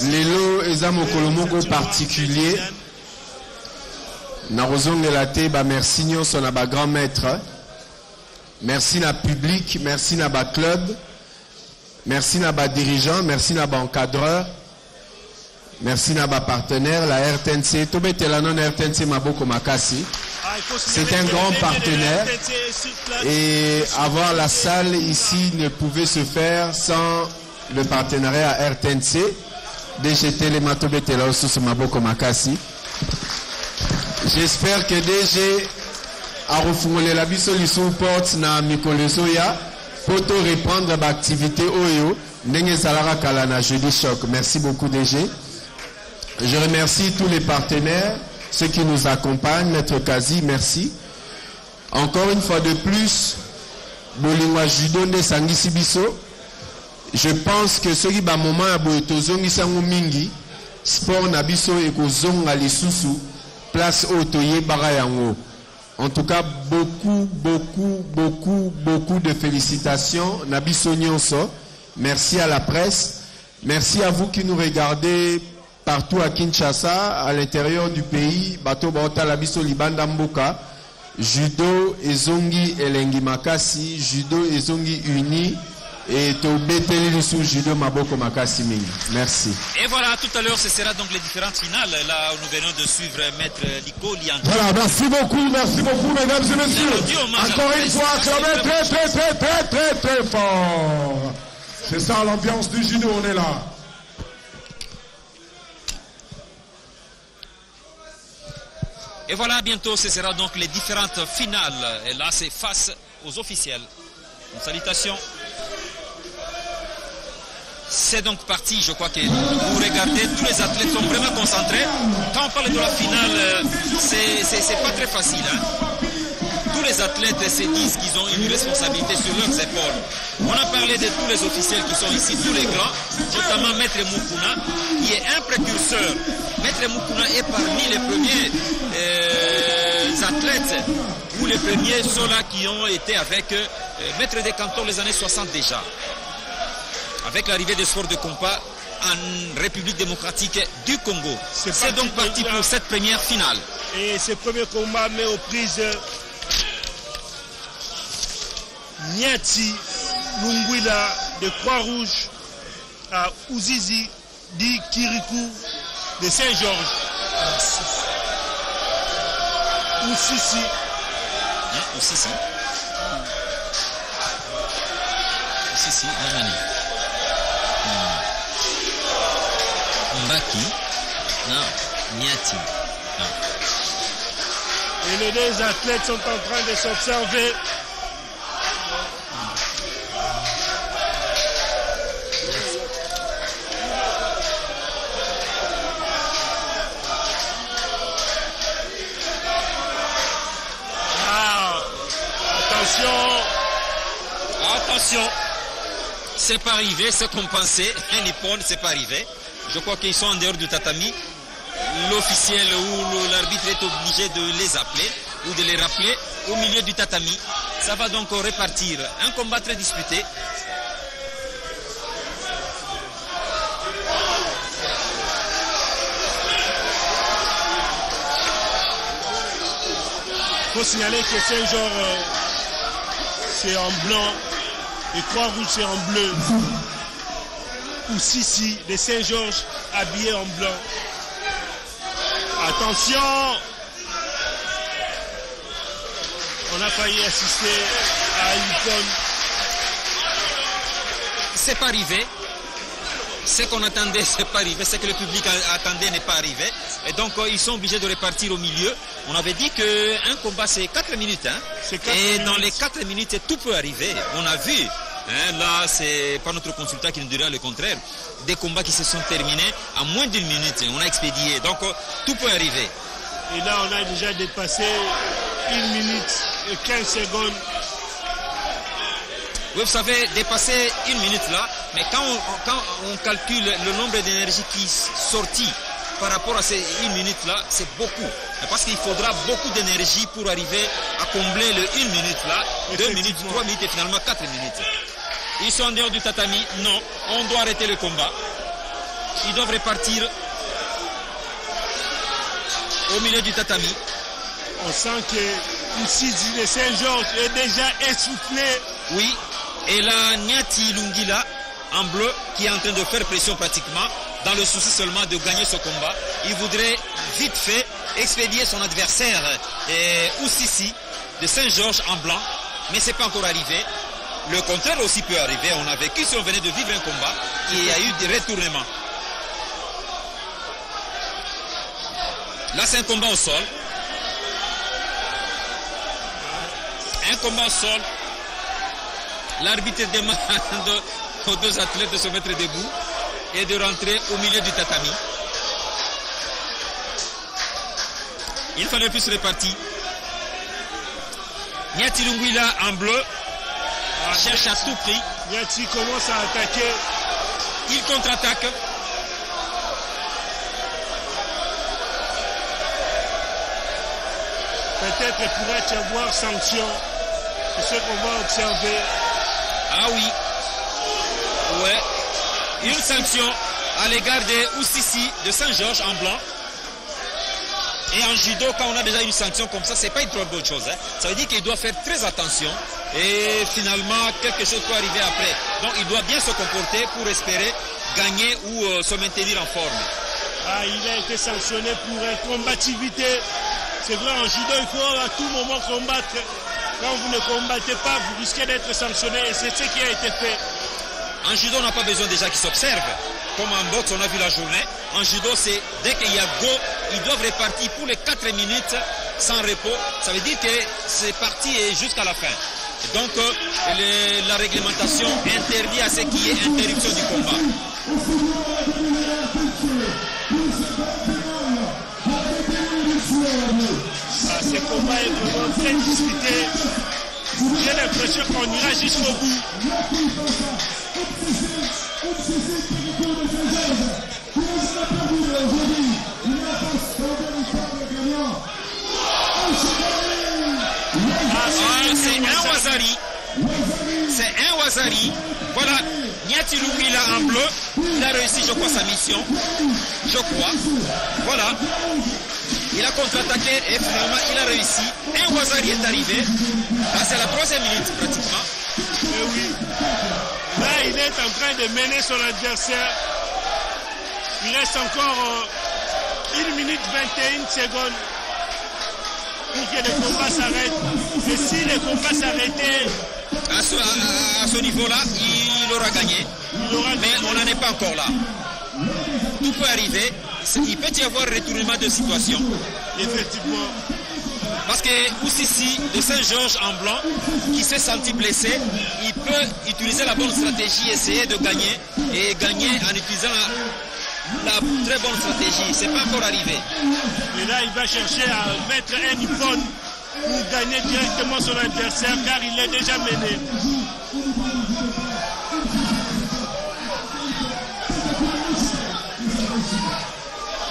Lelo eza mokolo moko particulier. Na kozongela te ba merci nyonso na ba grand maître. Merci na public, merci na ba club. Merci à nos dirigeants, merci à nos encadreurs, merci à nos partenaires, la RTNC. C'est un grand partenaire et avoir la salle ici ne pouvait se faire sans le partenariat à RTNC. J'espère que DG a refondé la bisolution porte na Mikolesoya. Pour reprendre l'activité Oyo, jeudi choc. Merci beaucoup DG. Je remercie tous les partenaires, ceux qui nous accompagnent, Maître Kazi, merci. Encore une fois de plus, Bolingwa Judo de Sangisi Biso. Je pense que ce qui est moment à Boetozongi Sango Mingi, sport Nabiso et Kozonga Lisusu, place Otoye Barayango. En tout cas, beaucoup de félicitations. Nabiso Nyonso. Merci à la presse. Merci à vous qui nous regardez partout à Kinshasa, à l'intérieur du pays. Bato Baota Labiso Libanda Mboka. Judo Ezongi Elengi Makasi. Judo Ezongi Uni. Et Tobeteli sous Judo Maboko Makasi Mingi. Merci. Et voilà, tout à l'heure, ce sera donc les différentes finales. Là, nous venons de suivre Maître Nico Lianza. Voilà, merci beaucoup, mesdames et messieurs. Encore une fois, acclamez très fort. C'est ça l'ambiance du judo, on est là. Et voilà, bientôt, ce sera donc les différentes finales. Et là, c'est face aux officiels. Une salutation. C'est donc parti, je crois que vous regardez, tous les athlètes sont vraiment concentrés. Quand on parle de la finale, c'est pas très facile. Hein? Tous les athlètes se disent qu'ils ont une responsabilité sur leurs épaules. On a parlé de tous les officiels qui sont ici, tous les grands, notamment Maître Mukuna, qui est un précurseur. Maître Mukuna est parmi les premiers athlètes ou les premiers sont là qui ont été avec Maître des Cantons les années 60 déjà. Avec l'arrivée des sports de combat en République démocratique du Congo. C'est donc parti pour cette première finale. Et ce premier combat met aux prises Niati Lungwila de Croix-Rouge à Ouzizi dit Kirikou de Saint-Georges. Oussissi. Oussissi. Oussissi, Namani. Mbaki. Non, Niati. Non. Et les deux athlètes sont en train de s'observer. Attention, c'est pas arrivé, c'est compensé. Un Nippon, c'est pas arrivé. Je crois qu'ils sont en dehors du tatami. L'officiel ou l'arbitre est obligé de les appeler ou de les rappeler au milieu du tatami. Ça va donc repartir. Un combat très disputé. Il faut signaler que Saint-Georges c'est en blanc et Croix-Rouge c'est en bleu. Oussissi de Saint-Georges habillé en blanc. Attention, on a failli assister à Yukon. C'est pas arrivé. Ce qu'on attendait, c'est pas arrivé. Ce que le public attendait n'est pas arrivé. Et donc, ils sont obligés de repartir au milieu. On avait dit qu'un combat, c'est 4 minutes. Hein. Et dans les 4 minutes, tout peut arriver. On a vu. Hein, là, c'est pas notre consultant qui nous dira le contraire. Des combats qui se sont terminés en moins d'1 minute. On a expédié. Donc, tout peut arriver. Et là, on a déjà dépassé 1 minute et 15 secondes. Oui, vous savez, dépasser 1 minute là, mais quand on calcule le nombre d'énergie qui est sorti par rapport à ces 1 minute là, c'est beaucoup. Parce qu'il faudra beaucoup d'énergie pour arriver à combler le 1 minute là, 2 minutes, 3 minutes et finalement 4 minutes. Ils sont en dehors du tatami. Non, on doit arrêter le combat. Ils doivent repartir au milieu du tatami. On sent que Oussissi de Saint-Georges est déjà essoufflé. Oui. Et là, Niati Lungila, en bleu, qui est en train de faire pression pratiquement, dans le souci seulement de gagner ce combat. Il voudrait vite fait expédier son adversaire, Oussissi, de Saint-Georges en blanc, mais ce n'est pas encore arrivé. Le contraire aussi peut arriver. On a vécu, si on venait de vivre un combat, il y a eu des retournements. Là, c'est un combat au sol. Un combat au sol. L'arbitre demande aux deux athlètes de se mettre debout et de rentrer au milieu du tatami. Il fallait plus repartir. Niati Lungwila en bleu cherche à tout prix. Niati commence à attaquer. Il contre-attaque. Peut-être pourrait y avoir sanction. C'est ce qu'on va observer. Ah oui. Ouais. Une sanction à l'égard de Oussissi de Saint-Georges en blanc. Et en judo, quand on a déjà une sanction comme ça, c'est pas une trop bonne chose. Hein. Ça veut dire qu'il doit faire très attention. Et finalement, quelque chose peut arriver après. Donc il doit bien se comporter pour espérer gagner ou se maintenir en forme. Ah, il a été sanctionné pour incombativité. C'est vrai, en judo, il faut à tout moment combattre. Quand vous ne combattez pas, vous risquez d'être sanctionné. Et c'est ce qui a été fait. En judo, on n'a pas besoin déjà qu'ils s'observent. Comme en boxe, on a vu la journée. En judo, c'est dès qu'il y a go, ils doivent repartir pour les 4 minutes sans repos. Ça veut dire que c'est parti jusqu'à la fin. Et donc, la réglementation interdit à ce qu'il y ait interruption du combat. Ah, ce combat est vraiment très disputé. J'ai l'impression qu'on ira jusqu'au bout. Wazari. Voilà, Niati Lumwila en bleu. Il a réussi, je crois, sa mission. Je crois. Voilà. Il a contre-attaqué et finalement il a réussi. Et Wazari est arrivé. Là, c'est la 3e minute pratiquement. Et oui. Là, il est en train de mener son adversaire. Il reste encore 1 minute 21 secondes pour que le combat s'arrête. Et si le combat s'arrêtait à ce niveau-là, il aura gagné. Mais on n'en est pas encore là. Tout peut arriver. Il peut y avoir retournement de situation. Effectivement. Parce que Oussissi de Saint-Georges en blanc, qui s'est senti blessé, il peut utiliser la bonne stratégie, essayer de gagner et gagner en utilisant la très bonne stratégie. C'est pas encore arrivé. Et là, il va chercher à mettre un iPhone pour gagner directement son adversaire car il est déjà mené.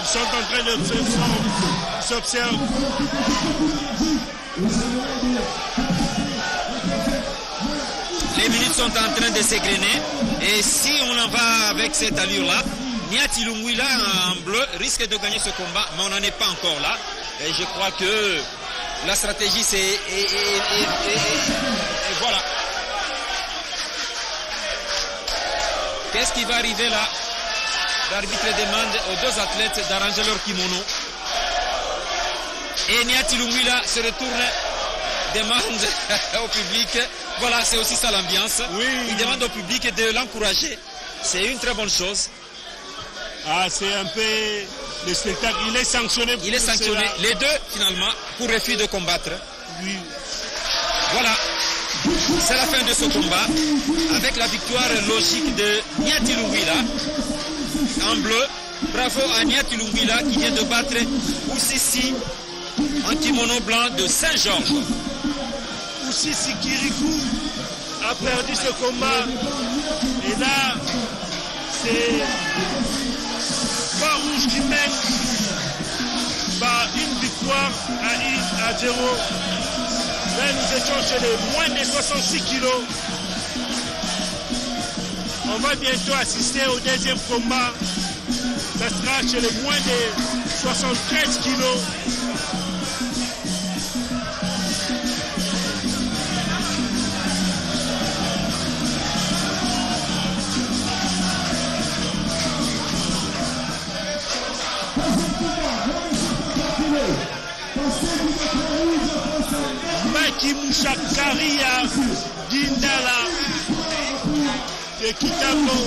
Ils sont en train de s'observer. Les minutes sont en train de s'égrener et si on en va avec cette allure-là, Niati Lumwila en bleu risque de gagner ce combat, mais on n'en est pas encore là. Et je crois que la stratégie c'est... Et voilà. Qu'est-ce qui va arriver là? L'arbitre demande aux deux athlètes d'arranger leur kimono. Et Niati Lumwila se retourne, demande au public. Voilà, c'est aussi ça l'ambiance. Oui. Il demande au public de l'encourager. C'est une très bonne chose. Ah, c'est un peu le spectacle. Il est sanctionné. Il est sanctionné. Les deux, finalement, pour refus de combattre. Oui. Voilà. C'est la fin de ce combat. Avec la victoire logique de Niati Lumwila en bleu. Bravo à Niati Lumwila qui vient de battre Oussissi en kimono blanc de Saint-Georges. Oussissi Kirikou a perdu ce combat. Et là, c'est Croix-Rouge qui mène par une victoire à 0. Là, nous étions chez les moins de 66 kilos. On va bientôt assister au deuxième combat. Ça sera chez les moins de 73 kilos. Maki Mouchakaria Dindala de Kitambo.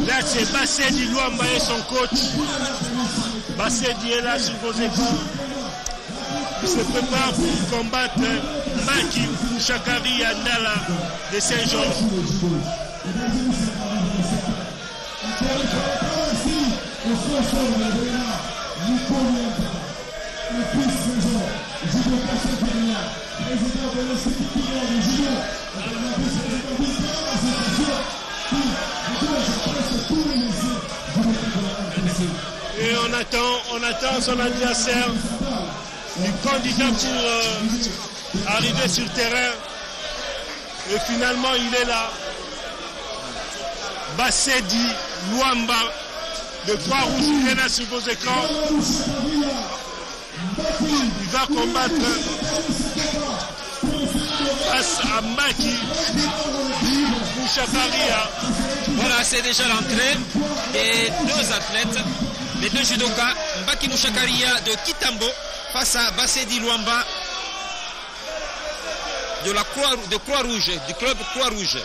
Là, c'est Bassedi Luamba et son coach. Bassedi est là sur vos écrans. Il se prépare pour combattre Maki Mouchakari Andala de Saint-Georges. Et on attend son adversaire, du candidat pour arriver sur le terrain. Et finalement, il est là. Bassedi Luamba de Croix-Rouge, il est là sur vos écrans. Il va combattre face à Maki Mouchakaria. Voilà, c'est déjà l'entrée des deux athlètes, les deux judokas, Mbaki Mouchakaria de Kitambo face à Bassedi Luamba de Croix-Rouge, du club Croix-Rouge.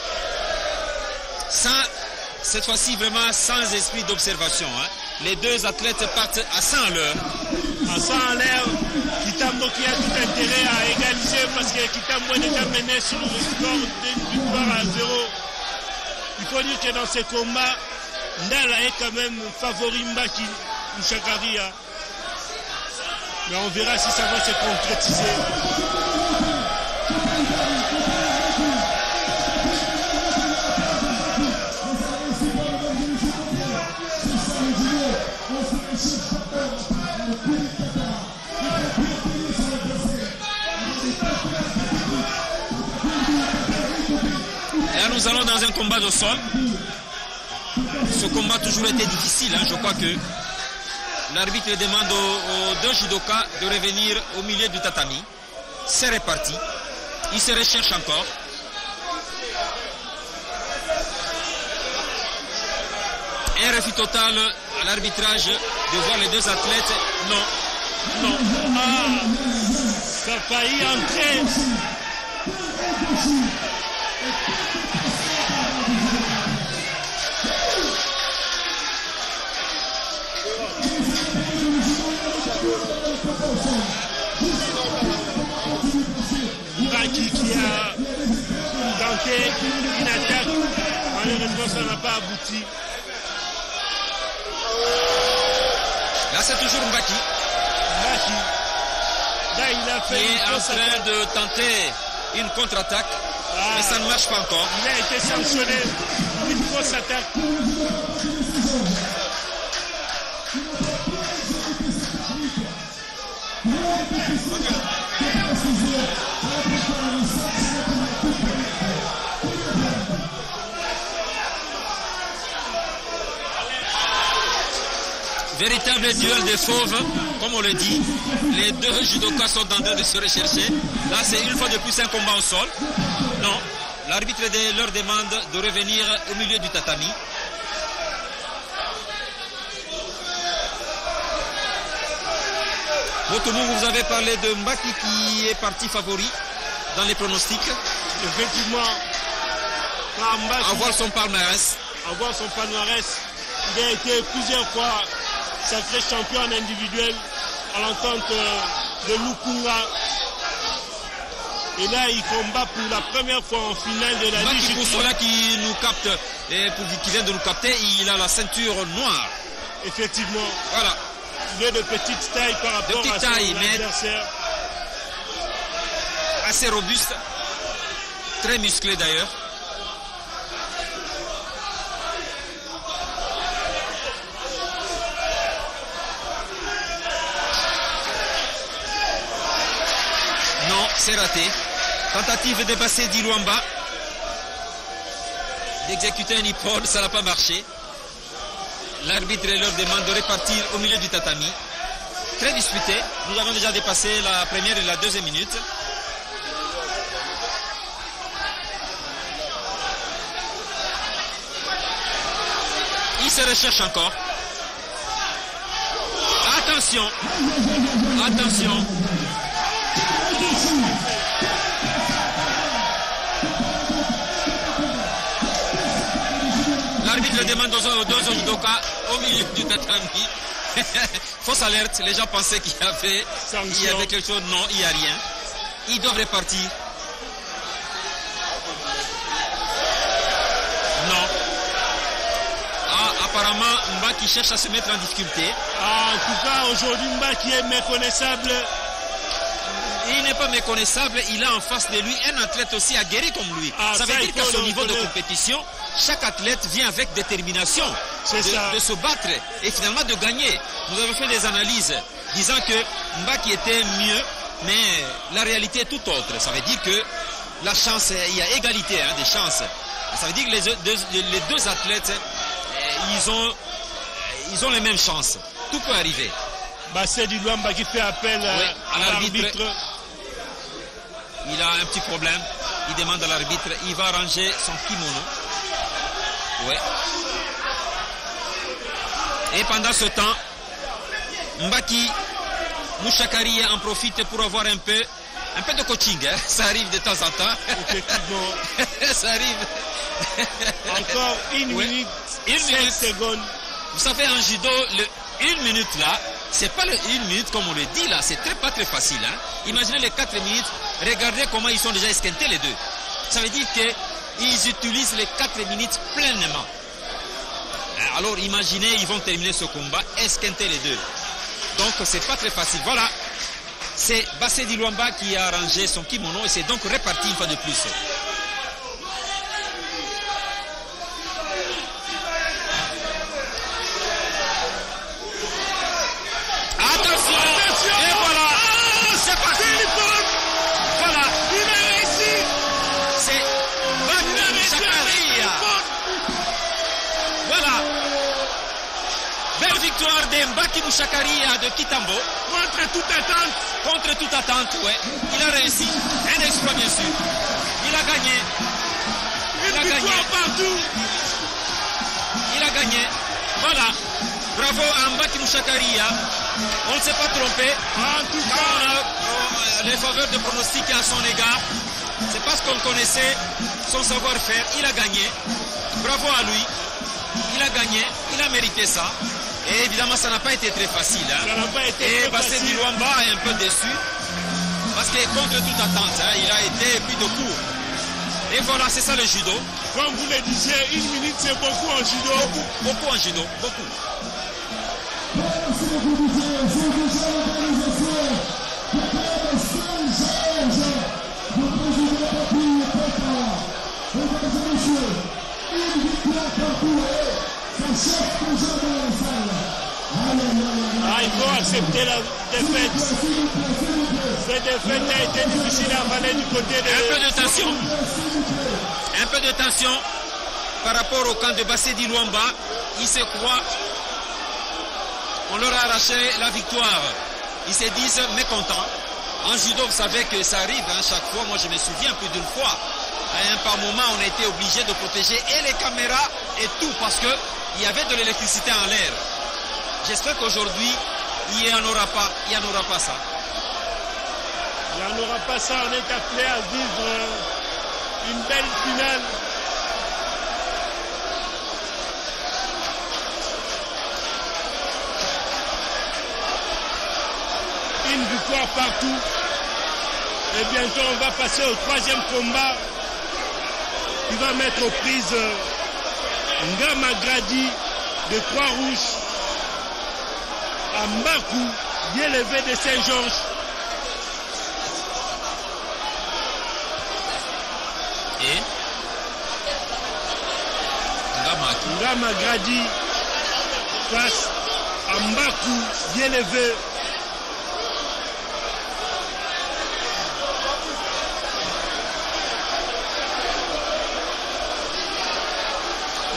Cette fois-ci vraiment sans esprit d'observation. Hein. Les deux athlètes partent à 100 à l'heure. À 100 à l'heure, Kitambo qui a tout intérêt à égaliser parce que Kitambo est déjà mené sur le score d'une victoire à 0. Il faut dire que dans ce combat, Ndala est quand même favori Mbaki. Mouchakaria. Mais on verra si ça va se concrétiser. Et là, nous allons dans un combat de sol. Ce combat a toujours été difficile. Je crois que l'arbitre demande aux deux judokas de revenir au milieu du tatami. C'est réparti. Ils se recherchent encore. Un refus total à l'arbitrage de voir les deux athlètes. Non, non. Ah, ça a failli entrer. Mbaki qui a tenté une attaque, malheureusement ça n'a pas abouti. Là c'est toujours Mbaki. Mbaki. Là il a fait qui est en train de tenter une contre-attaque, mais ça ne marche pas encore. Il a été sanctionné pour une fausse attaque. Véritable duel des fauves, comme on le dit. Les deux judokas sont en train de se rechercher. Là, c'est une fois de plus un combat au sol. Non, l'arbitre leur demande de revenir au milieu du tatami. Botoumou, vous avez parlé de Mbaki qui est parti favori dans les pronostics. Effectivement, Mbaki, avoir son palmarès. Il a été plusieurs fois sacré champion individuel à l'entente de Lukunga. Et là, il combat pour la première fois en finale de la Ligue. Pour ceux-là qui nous captent et qui viennent de nous capter, il a la ceinture noire. Effectivement. Voilà. Il est de petite taille par rapport à son adversaire. Assez robuste, très musclé d'ailleurs. Non, c'est raté. Tentative de passer d'Iluamba. D'exécuter un ippod, ça n'a pas marché. L'arbitre leur demande de repartir au milieu du tatami. Très disputé. Nous avons déjà dépassé la première et la deuxième minute. Il se recherche encore. Attention. Attention. L'arbitre demande aux deux judokas au milieu du tatami. Fausse alerte, les gens pensaient qu'il y avait quelque chose. Non, il n'y a rien. Ils doivent repartir. Non. Ah, apparemment, Mbaki cherche à se mettre en difficulté. Ah, en tout cas, aujourd'hui, Mbaki est méconnaissable. Il n'est pas méconnaissable, il a en face de lui un athlète aussi aguerri comme lui. Ça veut dire qu'à son niveau de compétition, chaque athlète vient avec détermination de se battre et finalement de gagner. Nous avons fait des analyses disant que Mbaki était mieux, mais la réalité est tout autre. Ça veut dire que la chance, il y a égalité des chances. Ça veut dire que les deux athlètes, ils ont les mêmes chances. Tout peut arriver. C'est Iluamba qui fait appel à l'arbitre. Il a un petit problème. Il demande à l'arbitre. Il va ranger son kimono. Ouais. Et pendant ce temps, Mbaki Mouchakari en profite pour avoir un peu de coaching. Ça arrive de temps en temps. Effectivement. Ça arrive. Encore une minute, 5 secondes. Vous savez, en judo, une minute là, c'est pas une minute comme on le dit là, c'est pas très facile. Imaginez les 4 minutes, regardez comment ils sont déjà esquintés les deux. Ça veut dire qu'ils utilisent les 4 minutes pleinement. Alors imaginez, ils vont terminer ce combat, esquinter les deux. Donc c'est pas très facile. Voilà, c'est Bassedi Luamba qui a arrangé son kimono et c'est donc réparti une fois de plus. Et voilà, c'est parti. Voilà, il a réussi. C'est Mbaki Muchakaria. Voilà. Belle victoire de Mbaki Muchakaria de Kitambo. Contre toute attente. Contre toute attente, ouais. Il a réussi. Un exploit, bien sûr. Il a gagné. Une victoire partout. Il a gagné. Voilà. Bravo à Mbaki Muchakaria. On ne s'est pas trompé. En tout cas, on a les faveurs de pronostic à son égard. C'est parce qu'on connaissait son savoir-faire. Il a gagné. Bravo à lui. Il a gagné. Il a mérité ça. Et évidemment, ça n'a pas été très facile. Hein. Ça n'a pas été et très Bassedi facile. Luamba est un peu déçu. Parce que contre toute attente, hein, il a été pris de court. Et voilà, c'est ça le judo. Comme vous le disiez, 1 minute c'est beaucoup en judo. Beaucoup en judo. Beaucoup. Ah, il faut accepter la défaite. Cette défaite a été difficile à avaler du côté de... Un peu de tension. Un peu de tension par rapport au camp de Bassedi Luamba. Ils se croient. On leur a arraché la victoire. Ils se disent mécontents. En judo, vous savez que ça arrive hein, chaque fois. Moi, je me souviens plus d'une fois. Par moment, on a été obligé de protéger et les caméras et tout parce qu'il y avait de l'électricité en l'air. J'espère qu'aujourd'hui, il n'y en aura pas. Il n'y en aura pas ça. Il n'y en aura pas ça. On est appelé à vivre une belle finale. Une victoire partout. Et bientôt, on va passer au 3e combat qui va mettre aux prises Ngama Gradi de Croix-Rouge à Mbakou, bien levé de Saint-Georges. Et Ngama Gradi face à Mbakou, bien levé.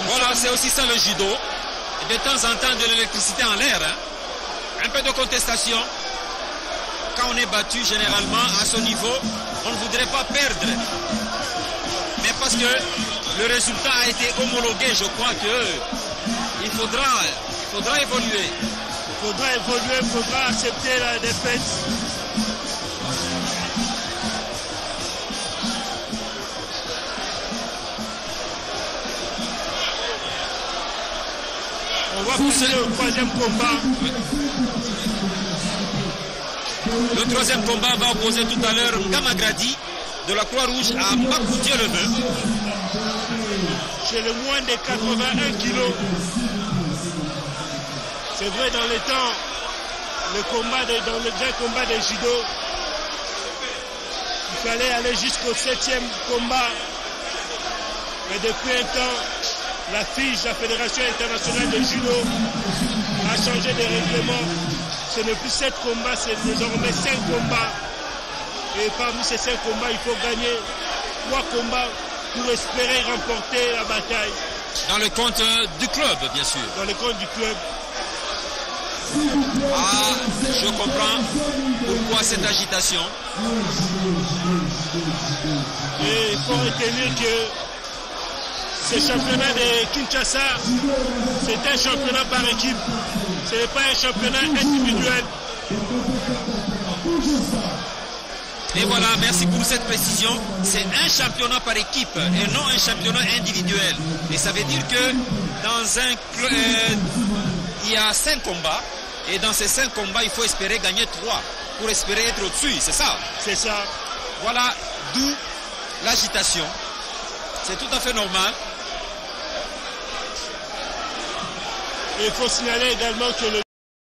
Voilà, c'est aussi ça le judo. De temps en temps, de l'électricité en l'air. Hein. Un peu de contestation. Quand on est battu, généralement, à ce niveau, on ne voudrait pas perdre. Mais parce que le résultat a été homologué, je crois qu'il faudra évoluer. Il faudra évoluer, il faudra accepter la défaite. On va passer au 3e combat. Le 3e combat va opposer tout à l'heure Ngama Gradi de la Croix-Rouge à Mbakou Dieu-le-Veut. Chez le moins de 81 kilos. C'est vrai, dans les temps, dans le grand combat de judo, il fallait aller jusqu'au 7e combat. Mais depuis un temps, la FIJ, la Fédération internationale de judo, a changé de règlement. Ce n'est plus 7 combats, c'est désormais 5 combats. Et parmi ces 5 combats, il faut gagner 3 combats pour espérer remporter la bataille. Dans le compte du club, bien sûr. Dans le compte du club. Ah, je comprends pourquoi cette agitation. Et il faut retenir que ce championnat de Kinshasa, c'est un championnat par équipe. Ce n'est pas un championnat individuel. Et voilà, merci pour cette précision. C'est un championnat par équipe et non un championnat individuel. Et ça veut dire que dans un club, il y a 5 combats. Et dans ces 5 combats, il faut espérer gagner 3 pour espérer être au-dessus, c'est ça? C'est ça. Voilà, d'où l'agitation. C'est tout à fait normal. Et il faut signaler également que le